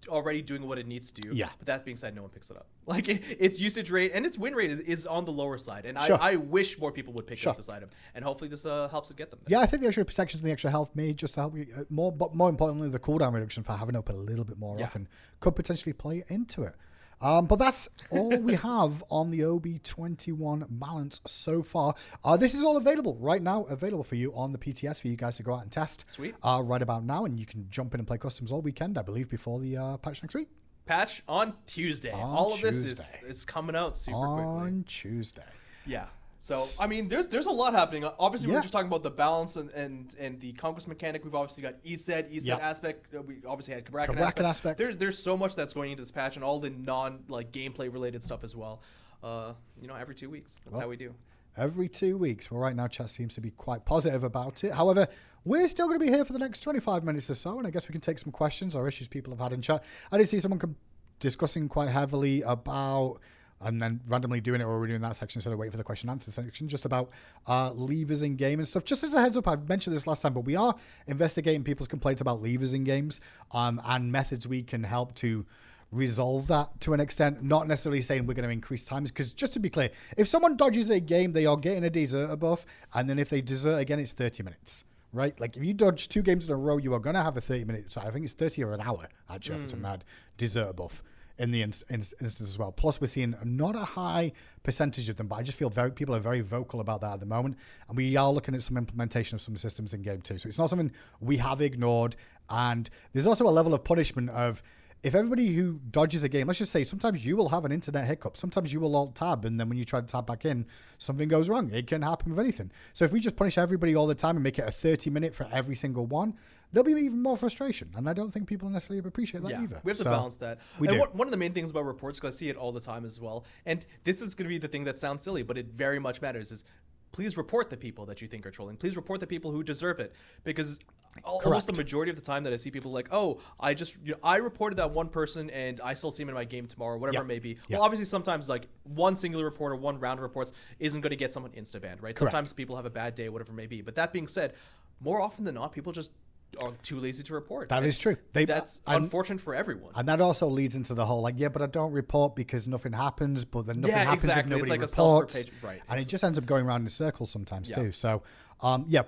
already doing what it needs to do. Yeah. But that being said, no one picks it up. Its usage rate and its win rate is on the lower side, and I wish more people would pick up this item, and hopefully this helps it get them there. Yeah, I think the extra protections and the extra health may just help you more, but more importantly, the cooldown reduction for having it up a little bit more often could potentially play into it. But that's all we have on the OB21 balance so far. This is all available right now, available for you on the PTS for you guys to go out and test. Sweet. Right about now, and you can jump in and play customs all weekend, I believe, before the patch next week. Patch on Tuesday. All of this is coming out super quickly. On Tuesday. Yeah. So, I mean, there's a lot happening. Obviously, we're just talking about the balance and the conquest mechanic. We've obviously got ESET aspect. We obviously had Kabrakan aspect. There's so much that's going into this patch, and all the non gameplay related stuff as well. Every 2 weeks. That's how we do. every 2 weeks. Well, right now, chat seems to be quite positive about it. However, we're still going to be here for the next 25 minutes or so, and I guess we can take some questions or issues people have had in chat. I did see someone discussing quite heavily about, and then randomly doing it, or we're doing that section instead of waiting for the question and answer section, just about levers in game and stuff. Just as a heads up, I mentioned this last time, but we are investigating people's complaints about levers in games and methods we can help to resolve that to an extent. Not necessarily saying we're going to increase times, because just to be clear, if someone dodges a game, they are getting a deserter buff, and then if they desert again, it's 30 minutes. Right? Like if you dodge 2 games in a row, you are going to have a 30-minute, so I think it's 30 or an hour, actually, off the top of my head, deserter buff in the instance as well. Plus, we're seeing not a high percentage of them, but I just feel people are very vocal about that at the moment. And we are looking at some implementation of some systems in game too. So it's not something we have ignored. And there's also a level of punishment of, if everybody who dodges a game, let's just say sometimes you will have an internet hiccup. Sometimes you will alt tab, and then when you try to tab back in, something goes wrong. It can happen with anything. So if we just punish everybody all the time and make it a 30-minute for every single one, there'll be even more frustration. And I don't think people necessarily appreciate that either. We have to balance that. One of the main things about reports, because I see it all the time as well, and this is going to be the thing that sounds silly, but it very much matters, is please report the people that you think are trolling. Please report the people who deserve it, because almost the majority of the time that I see people like, oh, I reported that one person and I still see him in my game tomorrow, whatever it may be. Well, obviously sometimes like one singular report or one round of reports isn't going to get someone insta-banned, right? Correct. Sometimes people have a bad day, whatever it may be. But that being said, more often than not, people just are too lazy to report. That is true. That's unfortunate for everyone. And that also leads into the whole, like, but I don't report because nothing happens, but then nothing happens if nobody like reports. Right. And it just ends up going around in circles sometimes too. So,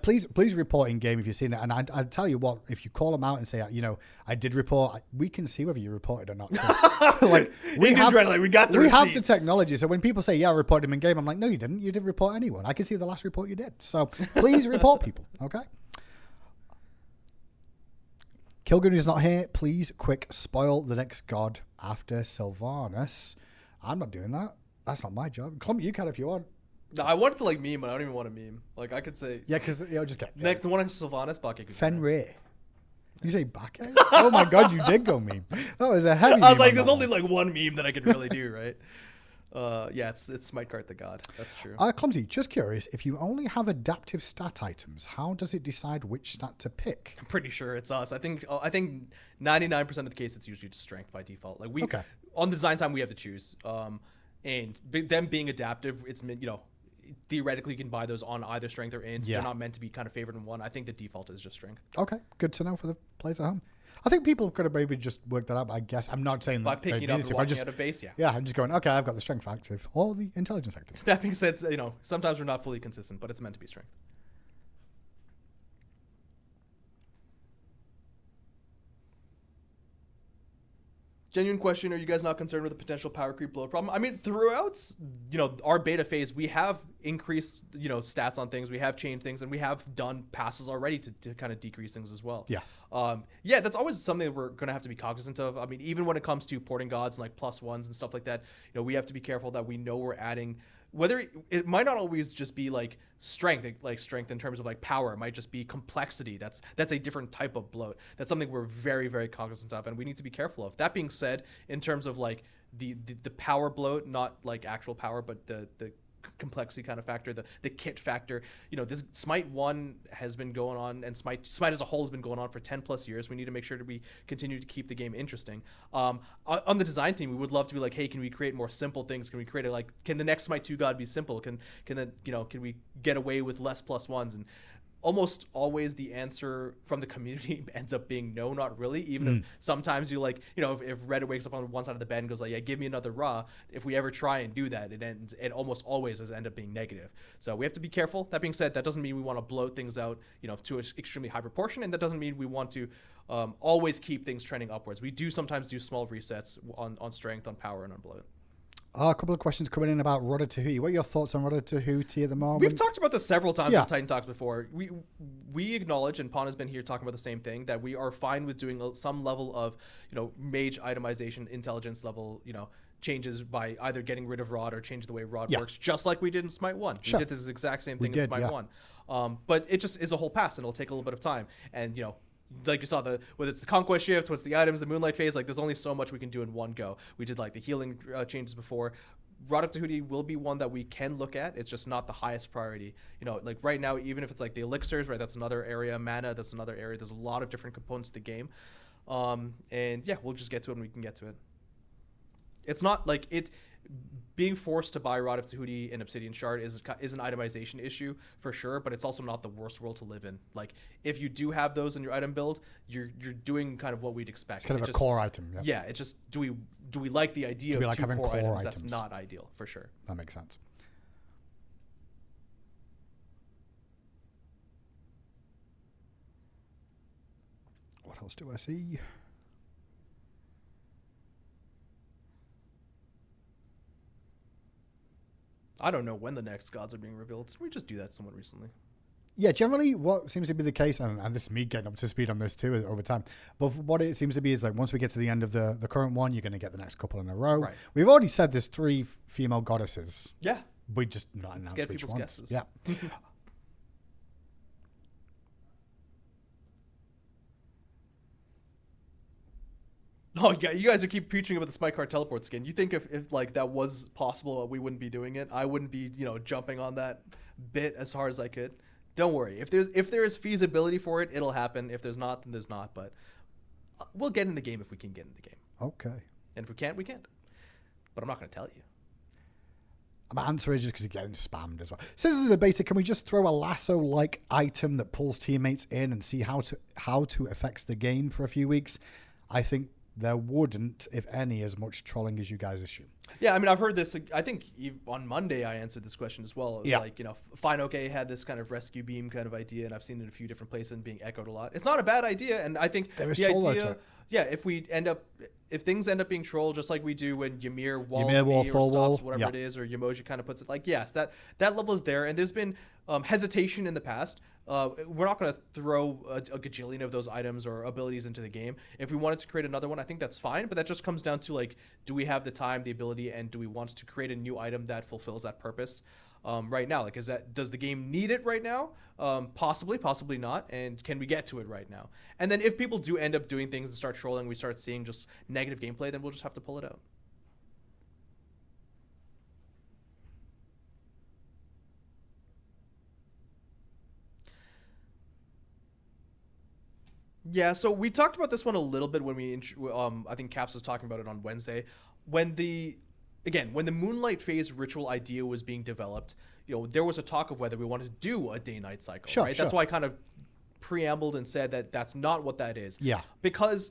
please report in game if you've seen it. And I tell you what, if you call them out and say, I did report, we can see whether you reported or not. Like we have the technology. So when people say, I reported him in game, I'm like, no, you didn't. You didn't report anyone. I can see the last report you did. So please report people. Okay. Kilgoon is not here. Please, quick, spoil the next god after Sylvanas. I'm not doing that. That's not my job. Clumzy, you can if you want. No, I wanted to like meme, but I don't even want to meme. Like I could say. Yeah, because just get next the one on Sylvanas, Bucket. Fenrir. You say Bucket? Oh my god, you did go meme. That was a heavy. I was like, there's only like one meme that I could really do, right? It's Smite Cart the God. That's true. Clumzy, just curious, if you only have adaptive stat items, how does it decide which stat to pick? I'm pretty sure it's us. I think 99% of the case it's usually just strength by default. Like on the design time we have to choose. And them being adaptive, it's theoretically you can buy those on either strength or int. They're not meant to be kind of favored in one. I think the default is just strength. Okay, good to know for the players at home. I think people could have maybe just worked that out, I guess. I'm not saying by picking it up and walking out of base, Yeah, I'm just going, okay, I've got the strength active or the intelligence active. That being said, sometimes we're not fully consistent, but it's meant to be strength. Genuine question, are you guys not concerned with the potential power creep bloat problem? I mean, throughout, our beta phase, we have increased, stats on things, we have changed things, and we have done passes already to kind of decrease things as well. Yeah. That's always something that we're going to have to be cognizant of. I mean, even when it comes to porting gods and like +1s and stuff like that, we have to be careful that we know we're adding, whether it might not always just be like strength in terms of like power. It might just be complexity. That's a different type of bloat. That's something we're very, very cognizant of, and we need to be careful of. That being said, in terms of like the power bloat, not like actual power, but the complexity kind of factor, the kit factor, this Smite 1 has been going on, and Smite as a whole has been going on for 10 plus years. We need to make sure that we continue to keep the game interesting. On the design team, we would love to be like, hey, can we create more simple things? Can we create can the next Smite 2 god be simple? Can we get away with less +1s? And almost always the answer from the community ends up being no, not really. Even if sometimes you if Reddit wakes up on one side of the bed and goes like, yeah, give me another raw. If we ever try and do that, it almost always has ended up being negative. So we have to be careful. That being said, that doesn't mean we want to bloat things out, to an extremely high proportion, and that doesn't mean we want to always keep things trending upwards. We do sometimes do small resets on strength, on power, and on bloat. A couple of questions coming in about Rodder Tahuti. What are your thoughts on Rodder Tahuti at the moment? We've talked about this several times on Titan Talks before. We acknowledge, and Pon has been here talking about the same thing, that we are fine with doing some level of, mage itemization, intelligence level, changes by either getting rid of Rod or changing the way Rod works, just like we did in Smite 1. We did this exact same thing in Smite 1. But it just is a whole pass, and it'll take a little bit of time. And, like you saw, whether it's the conquest shifts, what's the items, the moonlight phase, like there's only so much we can do in one go. We did like the healing changes before. Rod of Tahuti will be one that we can look at. It's just not the highest priority. You know, like right now, even if it's like the elixirs, right, that's another area. Mana, that's another area. There's a lot of different components to the game. And yeah, we'll just get to it when we can get to it. It's not like it being forced to buy Rod of Tahuti and Obsidian Shard is an itemization issue for sure, but it's also not the worst world to live in. Like if you do have those in your item build, you're doing kind of what we'd expect. It's kind of a core item. Yeah, it's just do we like the idea of like two having core items? items? That's not ideal for sure. That makes sense. What else do I see? I don't know when the next gods are being revealed. We just do that somewhat recently. Yeah, generally what seems to be the case, and this is me getting up to speed on this too over time, but what it seems to be is like once we get to the end of the current one, you're going to get the next couple in a row. Right. We've already said there's 3 female goddesses. Yeah. We just not announced get which people's ones. Guesses. Yeah. Oh, yeah, you guys are keep preaching about the SMITE card teleport skin. You think if like that was possible, we wouldn't be doing it? I wouldn't be, jumping on that bit as hard as I could. Don't worry. If there is feasibility for it, it'll happen. If there's not, then there's not. But we'll get in the game if we can get in the game. Okay. And if we can't, we can't. But I'm not going to tell you. My answer is just because you're getting spammed as well. Scissors the beta. Can we just throw a lasso-like item that pulls teammates in and see how to affects the game for a few weeks? I think there wouldn't, if any, as much trolling as you guys assume. Yeah, I mean, I've heard this. I think on Monday I answered this question as well. Yeah. Like, Fine OK had this kind of rescue beam kind of idea, and I've seen it in a few different places and being echoed a lot. It's not a bad idea, and I think there is the troll idea, yeah, if things end up being troll, just like we do when Ymir walls wall, me or Thor stops wall. whatever it is, or Yamoji kind of puts it, like, yes, that level is there, and there's been hesitation in the past. We're not going to throw a gajillion of those items or abilities into the game. If we wanted to create another one, I think that's fine, but that just comes down to, like, do we have the time, the ability, and do we want to create a new item that fulfills that purpose right now? Like, does the game need it right now? Possibly, possibly not. And can we get to it right now? And then if people do end up doing things and start trolling, we start seeing just negative gameplay, then we'll just have to pull it out. Yeah, so we talked about this one a little bit when I think Caps was talking about it on Wednesday. When the Moonlight Phase ritual idea was being developed, there was a talk of whether we wanted to do a day-night cycle, right? Sure. That's why I kind of preambled and said that that's not what that is. Yeah. Because,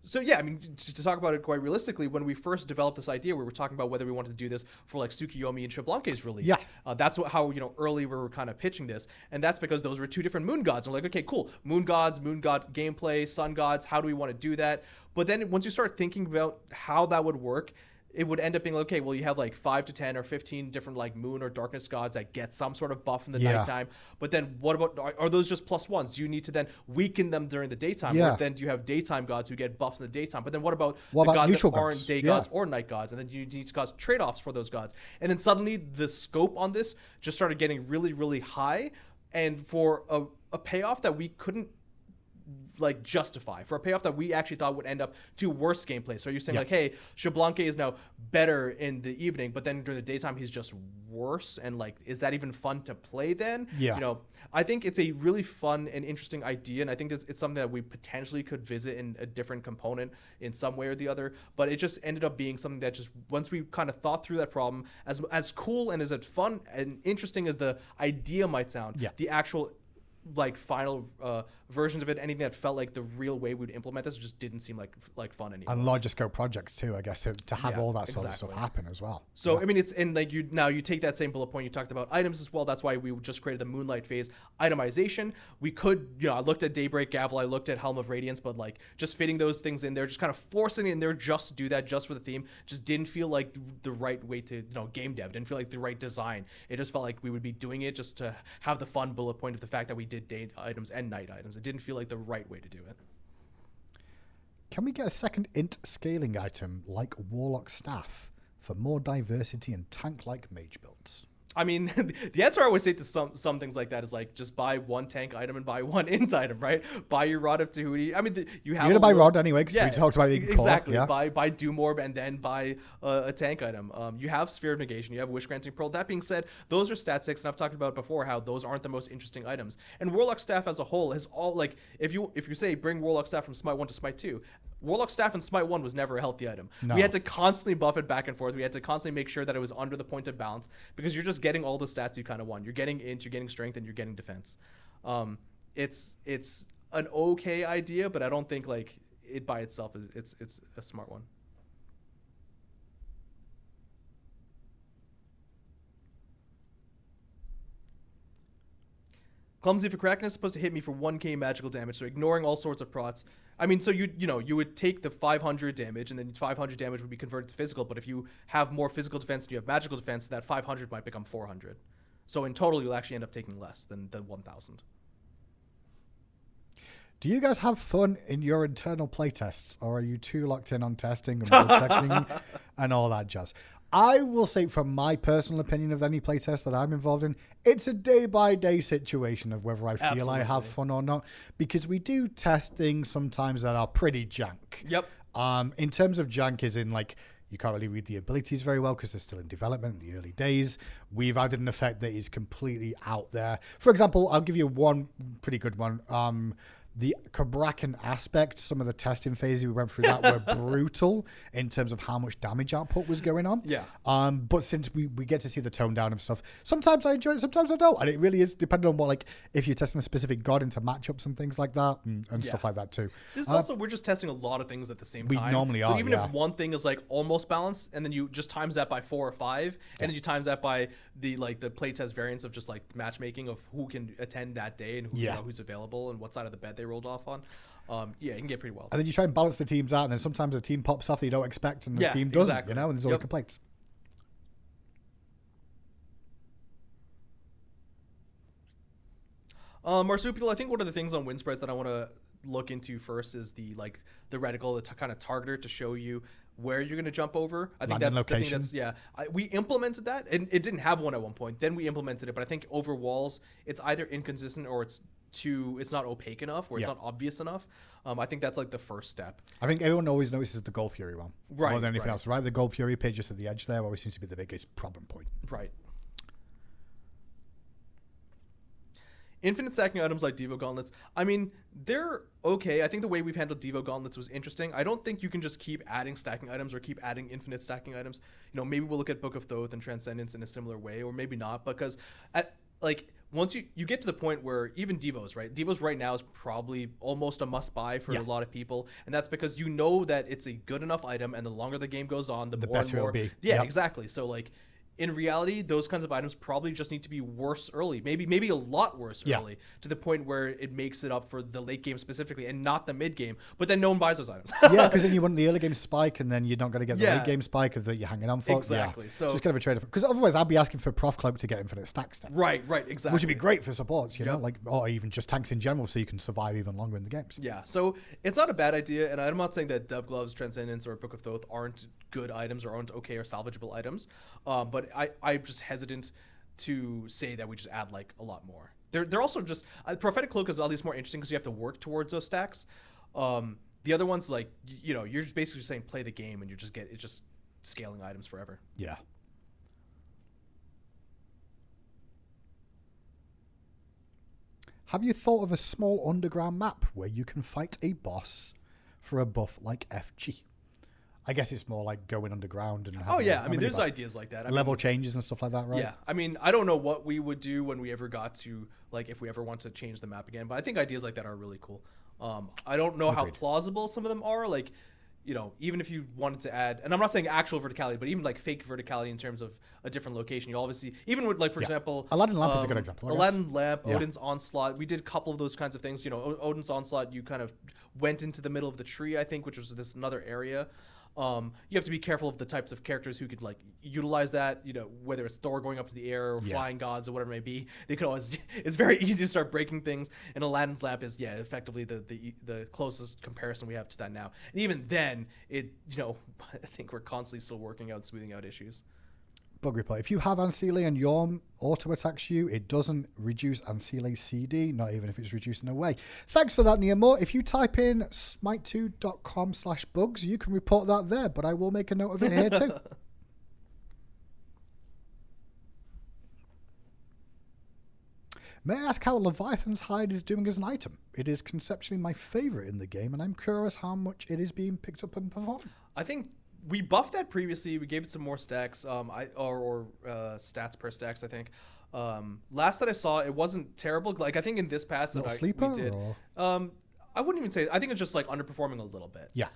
so yeah, I mean, to talk about it quite realistically, when we first developed this idea, we were talking about whether we wanted to do this for like Tsukiyomi and Xbalanque's release. Yeah. That's how early we were kind of pitching this, and that's because those were 2 different moon gods. And we're like, okay, cool, moon god gameplay, sun gods. How do we want to do that? But then once you start thinking about how that would work, it would end up being like, okay, well, you have like 5 to 10 or 15 different like moon or darkness gods that get some sort of buff in the nighttime. But then what about, are those just +1s? Do you need to then weaken them during the daytime? Yeah. Or then do you have daytime gods who get buffs in the daytime? But then what about the gods that gods? aren't day gods or night gods? And then you need to cause trade-offs for those gods. And then suddenly the scope on this just started getting really, really high. And for a payoff that we couldn't like justify, for a payoff that we actually thought would end up to worse gameplay. So you're saying like, hey, Xbalanque is now better in the evening, but then during the daytime he's just worse, and like, is that even fun to play then? Yeah. I think it's a really fun and interesting idea, and I think it's something that we potentially could visit in a different component in some way or the other, but it just ended up being something that just, once we kind of thought through that problem, as cool and as fun and interesting as the idea might sound, the actual like final versions of it, anything that felt like the real way we'd implement this just didn't seem like fun anymore. And larger scope projects too, I guess, to have all that sort of stuff happen as well. So I mean, it's in like, you take that same bullet point, you talked about items as well. That's why we just created the Moonlight Phase itemization. We could, I looked at Daybreak Gavel, I looked at Helm of Radiance, but like just fitting those things in there, just kind of forcing it in there just to do that, just for the theme, just didn't feel like the right way to, game dev, didn't feel like the right design. It just felt like we would be doing it just to have the fun bullet point of the fact that we did day items and night items. It didn't feel like the right way to do it. Can we get a second int scaling item like Warlock Staff for more diversity and tank-like mage builds? I mean, the answer I always say to some things like that is like just buy one tank item and buy one int item, right? Buy your Rod of Tahuti. I mean, you have. You're gonna buy Rod anyway because we talked about it exactly. Yeah. Buy Doom Orb and then buy a tank item. You have Sphere of Negation. You have Wish Granting Pearl. That being said, those are stat 6, and I've talked about before how those aren't the most interesting items. And Warlock Staff as a whole has all like if you say bring Warlock Staff from Smite 1 to Smite 2. Warlock Staff in Smite 1 was never a healthy item. No. We had to constantly buff it back and forth. We had to constantly make sure that it was under the point of balance because you're just getting all the stats you kind of want. You're getting int, you're getting strength, and you're getting defense. It's an okay idea, but I don't think like it by itself is it's a smart one. Clumzy for Kraken is supposed to hit me for 1k magical damage, so ignoring all sorts of prots. I mean, so you would take the 500 damage, and then 500 damage would be converted to physical, but if you have more physical defense and you have magical defense, that 500 might become 400. So in total, you'll actually end up taking less than 1,000. Do you guys have fun in your internal playtests, or are you too locked in on testing and checking and all that jazz? I will say, from my personal opinion of any playtest that I'm involved in, it's a day-by-day situation of whether I feel Absolutely. I have fun or not, because we do test things sometimes that are pretty jank. Yep. In terms of jank, is in like you can't really read the abilities very well because they're still in development in the early days. We've added an effect that is completely out there. For example, I'll give you one pretty good one. The Cabrakan aspect, some of the testing phases we went through that were brutal in terms of how much damage output was going on. Yeah. But since we get to see the tone down of stuff, sometimes I enjoy it, sometimes I don't. And it really is depending on what, like, if you're testing a specific god into matchups and things like that and stuff like that too. This is also, we're just testing a lot of things at the same time. We normally are, So even if one thing is like almost balanced and then you just times that by 4 or 5 and then you times that by the playtest variance of just like matchmaking of who can attend that day and who, who's available and what side of the bed they rolled off on. It can get pretty wild. And then you try and balance the teams out, and then sometimes a team pops off that you don't expect, and the team doesn't. Exactly. And there's always complaints. Marsupial, I think one of the things on win spreads that I want to look into first is the reticle, the kind of targeter to show you where you're going to jump over. I think that's location. the thing we implemented that, and it didn't have one at one point. Then we implemented it, but I think over walls, it's either inconsistent or it's not opaque enough or it's not obvious enough. I think that's like the first step. I think everyone always notices the Gold Fury one more than anything else, right? The Gold Fury page just at the edge there always seems to be the biggest problem point. Right. Infinite stacking items like Devo Gauntlets, I mean, they're okay. I think the way we've handled Devo Gauntlets was interesting. I don't think you can just keep adding stacking items or keep adding infinite stacking items. Maybe we'll look at Book of Thoth and Transcendence in a similar way, or maybe not, because once you get to the point where even Devos, right? Devos right now is probably almost a must-buy for a lot of people, and that's because you know that it's a good enough item, and the longer the game goes on, the more better and more. It'll be. Yeah, exactly. So in reality, those kinds of items probably just need to be worse early, maybe a lot worse early, to the point where it makes it up for the late game specifically and not the mid game. But then no one buys those items. Because then you want the early game spike, and then you're not going to get the late game spike of that you're hanging on for. Exactly. So just kind of a trade-off. Because otherwise, I'd be asking for Prof Cloak to get infinite stacks then. Right, exactly. Which would be great for supports, you know, or even just tanks in general, so you can survive even longer in the games. Yeah. So it's not a bad idea, and I'm not saying that Dove Gloves, Transcendence, or Book of Thoth aren't good items or aren't okay or salvageable items, but I'm just hesitant to say that we just add a lot more. They're also just Prophetic Cloak is at least more interesting because you have to work towards those stacks. The other ones, you're just basically just saying play the game and it's just scaling items forever. Yeah. Have you thought of a small underground map where you can fight a boss for a buff like FG? I guess it's more like going underground and there's ideas like that. Level changes and stuff like that, right? Yeah. I mean, I don't know what we would do when we ever got to if we ever want to change the map again, but I think ideas like that are really cool. I don't know how plausible some of them are. Even if you wanted to add, and I'm not saying actual verticality, but even fake verticality in terms of a different location, you obviously, even with for example, Aladdin Lamp is a good example. Aladdin Lamp, Odin's Onslaught, we did a couple of those kinds of things. Odin's Onslaught, you kind of went into the middle of the tree, I think, which was this another area. You have to be careful of the types of characters who could utilize that, whether it's Thor going up to the air or flying gods or whatever it may be. They could always, it's very easy to start breaking things. And Aladdin's Lamp is, effectively the closest comparison we have to that now. And even then, I think we're constantly still working out, smoothing out issues. bug report. If you have Ancile and Yorm auto attacks you, it doesn't reduce Ancile's CD, not even if it's reducing away. Thanks for that, Neomore. If you type in smite2.com/bugs, you can report that there, but I will make a note of it here too. May I ask how Leviathan's Hide is doing as an item? It is conceptually my favorite in the game, and I'm curious how much it is being picked up and performed. I think we buffed that previously. We gave it some more stacks, stats per stacks, I think. Last that I saw, it wasn't terrible. Like, I think in this pass that we did. I wouldn't even say. I think it's just like underperforming a little bit. Yeah.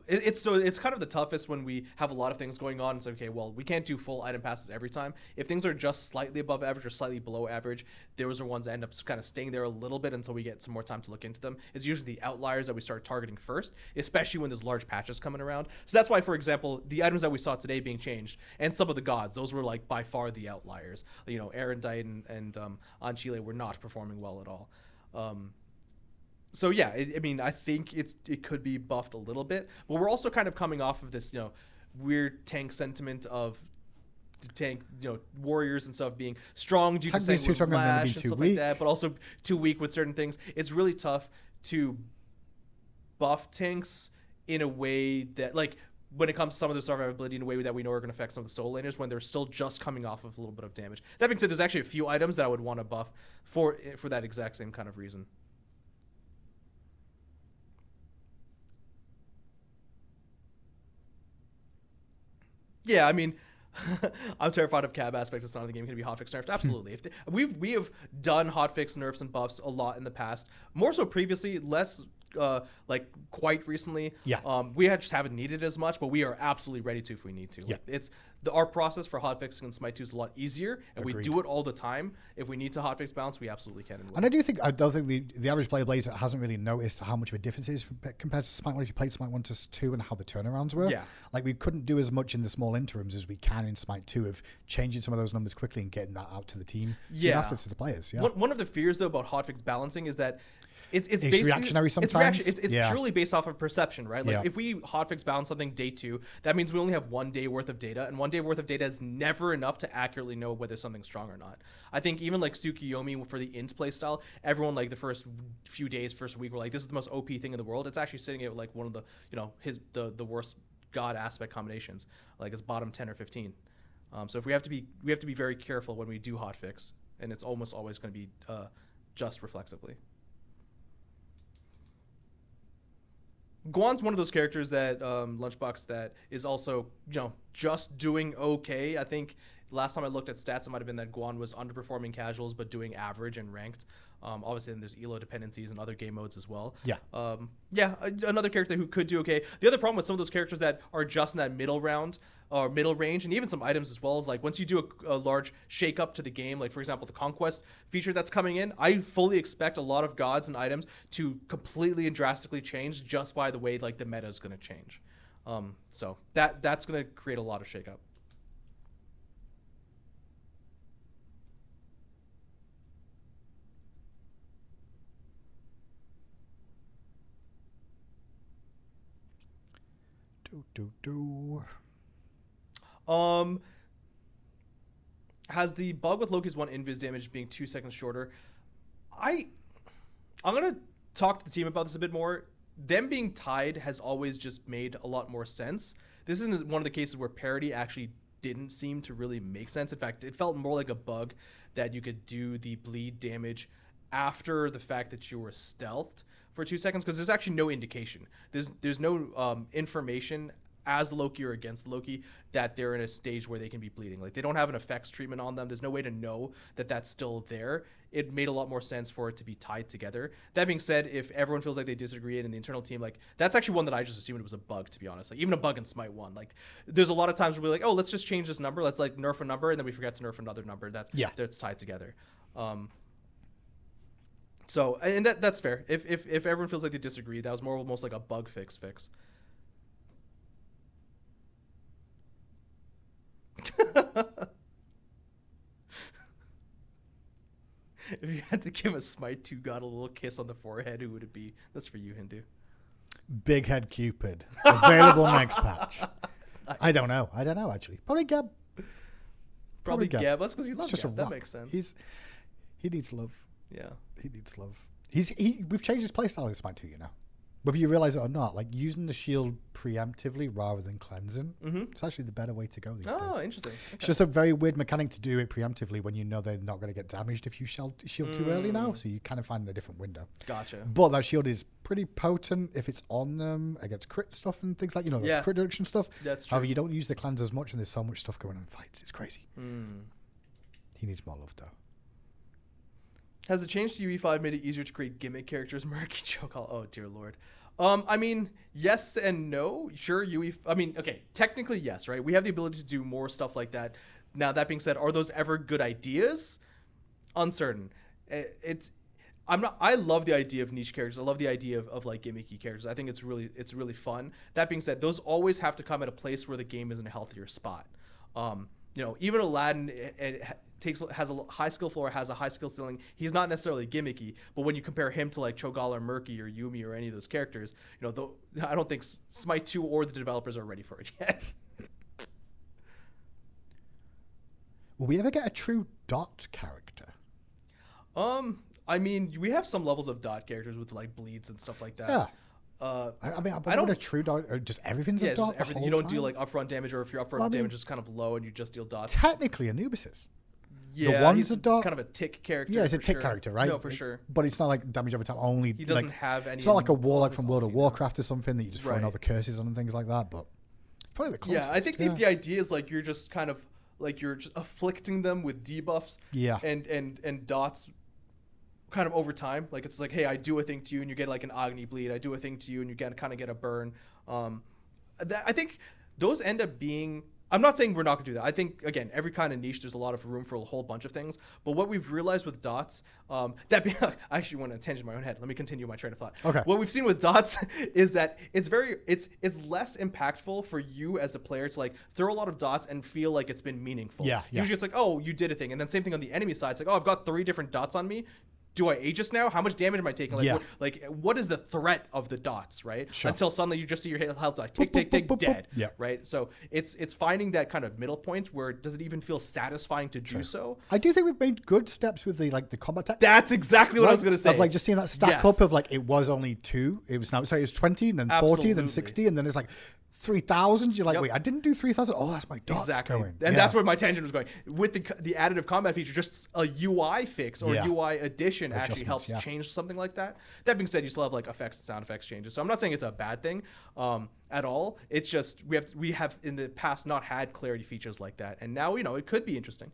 It's kind of the toughest when we have a lot of things going on. It's okay. Well, we can't do full item passes every time. If things are just slightly above average or slightly below average, those are ones that end up kind of staying there a little bit until we get some more time to look into them. It's usually the outliers that we start targeting first, especially when there's large patches coming around. So that's why, for example, the items that we saw today being changed and some of the gods, those were like by far the outliers. You know, Erendite and Ancile were not performing well at all. So yeah, I mean, I think it could be buffed a little bit, but we're also kind of coming off of this, weird tank sentiment of the tank, warriors and stuff being strong due to saying flash and stuff like that, but also too weak with certain things. It's really tough to buff tanks in a way that, like, when it comes to some of the survivability in a way that we know are going to affect some of the soul laners when they're still just coming off of a little bit of damage. That being said, there's actually a few items that I would want to buff for that exact same kind of reason. Yeah, I mean, I'm terrified of cab aspect of some of the game. Can be hotfix nerfed? Absolutely. We have done hotfix nerfs and buffs a lot in the past, more so previously, less like quite recently. Yeah. We just haven't needed as much, but we are absolutely ready to if we need to. Yeah. It's our process for hotfixing in Smite 2 is a lot easier, and we do it all the time. If we need to hotfix balance, we absolutely can. And I don't think the average player Blazer hasn't really noticed how much of a difference it is compared to Smite 1 if you played Smite 1 to 2 and how the turnarounds were. Yeah. Like, we couldn't do as much in the small interims as we can in Smite 2 of changing some of those numbers quickly and getting that out to the team. After to the players. Yeah. One of the fears though about hotfix balancing is that it's basically reactionary sometimes. It's purely based off of perception, right? Like, if we hotfix balance something day 2, that means we only have 1 day worth of data, and 1 day worth of data is never enough to accurately know whether something's strong or not. I think even like Tsukiyomi for the int play style, everyone like the first few days, first week, were like, this is the most OP thing in the world. It's actually sitting at like one of the the worst god aspect combinations, like it's bottom 10 or 15. So if we have to be very careful when we do hotfix, and it's almost always going to be just reflexively. Guan's one of those characters that Lunchbox that is also just doing okay. I think last time I looked at stats, it might have been that Guan was underperforming casuals but doing average and ranked. Obviously, then there's elo dependencies and other game modes as well. Yeah. Another character who could do okay. The other problem with some of those characters that are just in that middle round or middle range, and even some items as well, is like once you do a large shake up to the game, like for example the Conquest feature that's coming in, I fully expect a lot of gods and items to completely and drastically change just by the way like the meta is going to change. So that's going to create a lot of shake up. Has the bug with Loki's 1 invis damage being 2 seconds shorter? I'm gonna talk to the team about this a bit more. Them being tied has always just made a lot more sense. This is one of the cases where parity actually didn't seem to really make sense. In fact, it felt more like a bug that you could do the bleed damage after the fact that you were stealthed for 2 seconds, because there's actually no indication. There's no information as Loki or against Loki that they're in a stage where they can be bleeding. Like, they don't have an effects treatment on them. There's no way to know that that's still there. It made a lot more sense for it to be tied together. That being said, if everyone feels like they disagree and in the internal team, like, that's actually one that I just assumed it was a bug, to be honest. Like, even a bug in Smite 1. Like, there's a lot of times where we're like, oh, let's just change this number. Let's like nerf a number, and then we forget to nerf another number that's tied together. So, and that's fair. If everyone feels like they disagree, that was more almost like a bug fix. If you had to give a Smite 2 god a little kiss on the forehead, who would it be? That's for you, Hindu. Big Head Cupid. Available next patch. Nice. I don't know, actually. Probably Gab. probably Geb. That's because you love Geb. That makes sense. He needs love. Yeah. He needs love. We've changed his playstyle in SMITE 2, you know. Whether you realize it or not, like using the shield preemptively rather than cleansing, it's actually the better way to go these days. Oh, interesting. Okay. It's just a very weird mechanic to do it preemptively when you know they're not going to get damaged if you shield too early now. So you kind of find a different window. Gotcha. But that shield is pretty potent if it's on them against crit stuff and things like, you know, crit reduction stuff. That's true. However, you don't use the cleanse as much and there's so much stuff going on in fights. It's crazy. He needs more love, though. Has the change to UE5 made it easier to create gimmick characters? Murky joke. Oh, dear Lord. I mean, yes and no. Sure, okay, technically yes, right? We have the ability to do more stuff like that. Now, that being said, are those ever good ideas? Uncertain. I love the idea of niche characters. I love the idea of like gimmicky characters. I think it's really fun. That being said, those always have to come at a place where the game is in a healthier spot. Even Aladdin has a high skill floor, has a high skill ceiling. He's not necessarily gimmicky, but when you compare him to like Cho'Gall or Murky or Yumi or any of those characters, I don't think SMITE 2 or the developers are ready for it yet. Will we ever get a true dot character? I mean, we have some levels of dot characters with like bleeds and stuff like that. Yeah. I don't want a true dot, or just everything's a dot. You don't do like upfront damage, or if your upfront damage is kind of low and you just deal dots. Technically, Anubis is. Yeah, the one's a dot. Kind of a tick character. Yeah, it's a tick character, right? No, for sure. But it's not like damage over time only. He doesn't have any. It's not like a warlock from World of Warcraft or something that you just throw all the curses on and things like that. But probably the closest. Yeah, I think if the idea is like you're just kind of like you're just afflicting them with debuffs. Yeah. And dots. Kind of over time, like it's like, hey, I do a thing to you and you get like an Agni bleed. I do a thing to you and you kind of get a burn. I think those end up being. I'm not saying we're not gonna do that. I think again, every kind of niche, there's a lot of room for a whole bunch of things. But what we've realized with dots, I actually want to tangent my own head. Let me continue my train of thought. Okay. What we've seen with dots is that it's less impactful for you as a player to like throw a lot of dots and feel like it's been meaningful. Yeah. Usually it's like, oh, you did a thing, and then same thing on the enemy side. It's like, oh, I've got 3 different dots on me. Do I Aegis now? How much damage am I taking? Like, what is the threat of the dots, right? Sure. Until suddenly you just see your health like tick, dead. Yeah. Right? So it's finding that kind of middle point where does it even feel satisfying to do so? I do think we've made good steps with the combat tech. That's exactly what I was going to say. Of like just seeing that stack up of like it was only 2. It was 20, then 40, then 60, and then it's like 3,000. You're like, wait, I didn't do 3,000. Oh, that's my dots going. And that's where my tangent was going. With the additive combat feature, just a UI fix or UI addition actually helps change something like that. That being said, you still have like effects and sound effects changes. So I'm not saying it's a bad thing at all. It's just we have in the past not had clarity features like that, and now it could be interesting.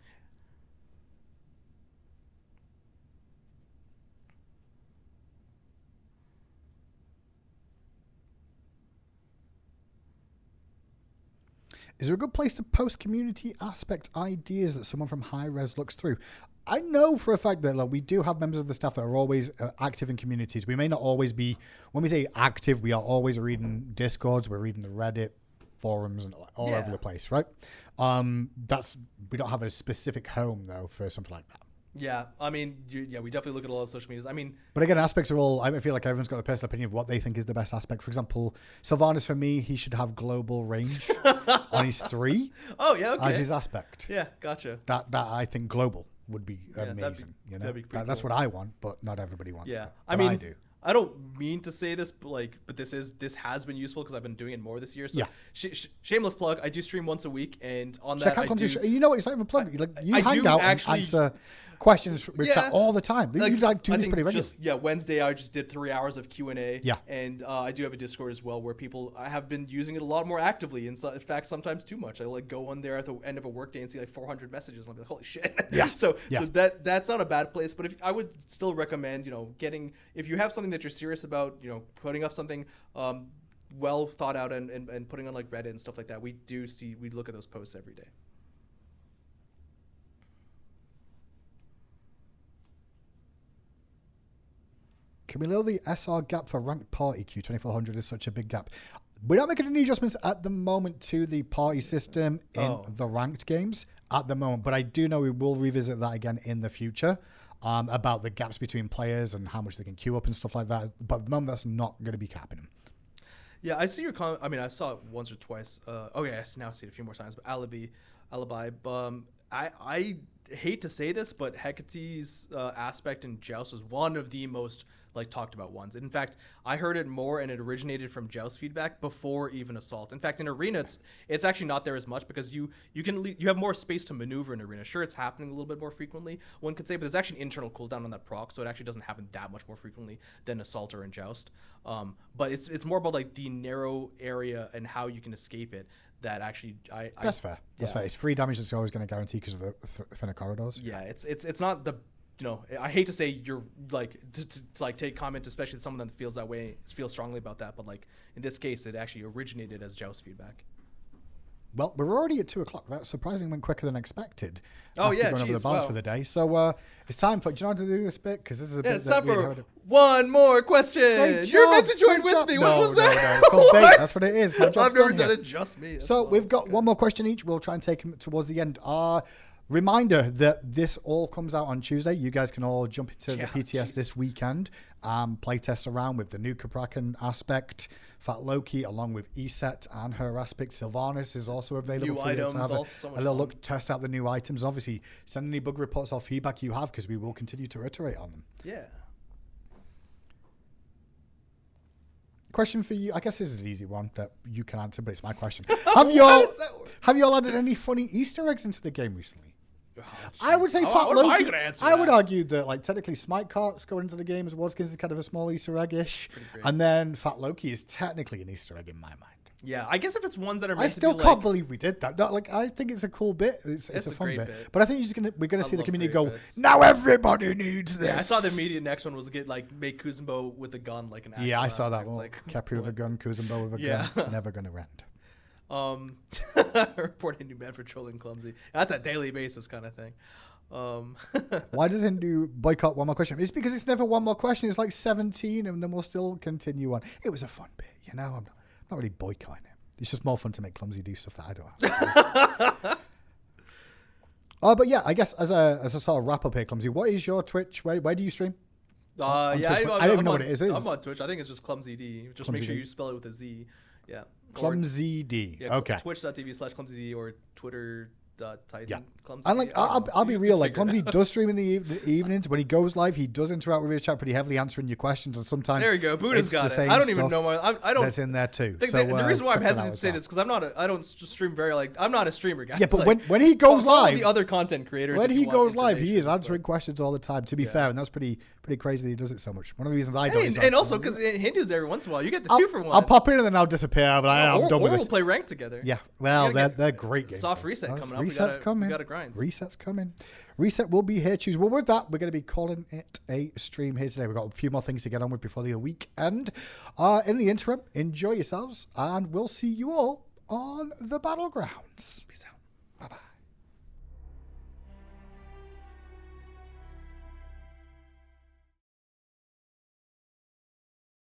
Is there a good place to post community aspect ideas that someone from Hi-Rez looks through? I know for a fact that we do have members of the staff that are always active in communities. We may not always be, when we say active, we are always reading Discords, we're reading the Reddit forums and all over the place, right? We don't have a specific home though for something like that. Yeah, I mean, we definitely look at a lot of social medias. I mean, but again, aspects are all. I feel like everyone's got a personal opinion of what they think is the best aspect. For example, Sylvanas for me, he should have global range on his 3. Oh yeah, okay. As his aspect. Yeah, gotcha. That I think global would be amazing. That'd be pretty that's cool. what I want, but not everybody wants. Yeah, that. I mean, I do. I don't mean to say this, but this has been useful because I've been doing it more this year. So shameless plug. I do stream once a week, and on check that, out Clumzy. You know what? It's not even a plug. You hang out and answer questions with chat all the time. You do this pretty regularly. Wednesday I just did 3 hours of Q&A. Yeah. And I do have a Discord as well where I have been using it a lot more actively. In fact, sometimes too much. I go on there at the end of a workday and see 400 messages and I'll be like, holy shit. Yeah. So that's not a bad place. But I would still recommend, if you have something that you're serious about, putting up something well thought out and putting on Reddit and stuff like that, we look at those posts every day. Can we lower the SR gap for ranked party queue? 2400 is such a big gap. We're not making any adjustments at the moment to the party system in the ranked games at the moment, but I do know we will revisit that again in the future about the gaps between players and how much they can queue up and stuff like that. But at the moment, that's not going to be happening. Yeah, I see your comment. I mean, I saw it once or twice. Now I see it a few more times. But Alibi. I hate to say this, but Hecate's aspect in Joust was one of the most like talked about ones. In fact, I heard it more, and it originated from Joust feedback before even Assault. In fact, in Arena, it's actually not there as much because you have more space to maneuver in Arena. Sure, it's happening a little bit more frequently, one could say, but there's actually an internal cooldown on that proc, so it actually doesn't happen that much more frequently than Assault or in Joust. But it's more about like the narrow area and how you can escape it. That actually, that's fair. That's fair. It's free damage that's always going to guarantee because of the thinner corridors. Yeah, it's not the, you know, I hate to say you're like to like take comment, especially someone that feels that way, feels strongly about that, but like in this case, it actually originated as Joust feedback. Well, we're already at 2:00. That surprisingly went quicker than expected. Oh yeah, going over the bars for the day. So it's time for. Do you know how to do this bit? Because this is a bit. It's time for one more question. You're meant to join with me. What was that? No, it's called bait. That's what it is. I've never done it. Just me. So we've got one more question each. We'll try and take them towards the end. Reminder that this all comes out on Tuesday. You guys can all jump into the PTS this weekend, play test around with the new Caprakan aspect, Fat Loki, along with Eset and her aspect. Sylvanas is also available new for you items, to have also a little look, test out the new items. Obviously, send any bug reports or feedback you have because we will continue to iterate on them. Yeah. Question for you. I guess this is an easy one that you can answer, but it's my question. Have you all added any funny Easter eggs into the game recently? Oh, I would say Fat Loki. I would argue that like technically Smite carts going into the game as Wardskins is kind of a small Easter egg-ish, and then Fat Loki is technically an Easter egg in my mind. Yeah, I guess if it's ones that are meant I still to be can't believe we did that. No, like I think it's a cool bit. It's a fun bit. But I think we're gonna see the community go. Now everybody needs this. Yeah, I saw the immediate next one was make Kuzumbo with a gun like an. Yeah, I saw that one. Like, Capu with a gun, Kuzumbo with a gun. It's never gonna end. Report Hindu man for trolling Clumzy. That's a daily basis kind of thing. Why does Hindu boycott one more question? It's because it's never one more question. It's like 17, and then we'll still continue on. It was a fun bit, you know. I'm not really boycotting it. It's just more fun to make Clumzy do stuff that I don't have to do. But yeah, I guess as a sort of wrap up here, Clumzy, what is your Twitch? Where do you stream? I don't even know what it is. I'm on Twitch. I think it's just Clumzy D. Just make sure you spell it with a Z. Yeah. Clumzy D. Yeah, okay. Twitch.tv/ClumzyD or Twitter.Titan. Clumzy. And like, I'll be real. Like, Clumzy does stream in the evenings. When he goes live, he does interact with his chat pretty heavily, answering your questions. And sometimes there you go. Buddha's got it. I don't even know why. I don't. That's in there too. The reason why I'm hesitant to say this because I don't stream very I'm not a streamer, guys. Yeah, but like, when he goes live, the other content creators. When he goes live, he is answering questions all the time. To be fair, and that's pretty crazy that he does it so much. One of the reasons I don't. And also because Hindus every once in a while you get the 2-for-1. I'll pop in and then I'll disappear. But I'm done with this. We'll play ranked together. Yeah, well, they're great games. Soft reset coming up. Reset's coming. We got to grind. Reset's coming. Reset will be here Tuesday. Well, with that, we're going to be calling it a stream here today. We've got a few more things to get on with before the weekend. In the interim, enjoy yourselves, and we'll see you all on the battlegrounds. Peace out.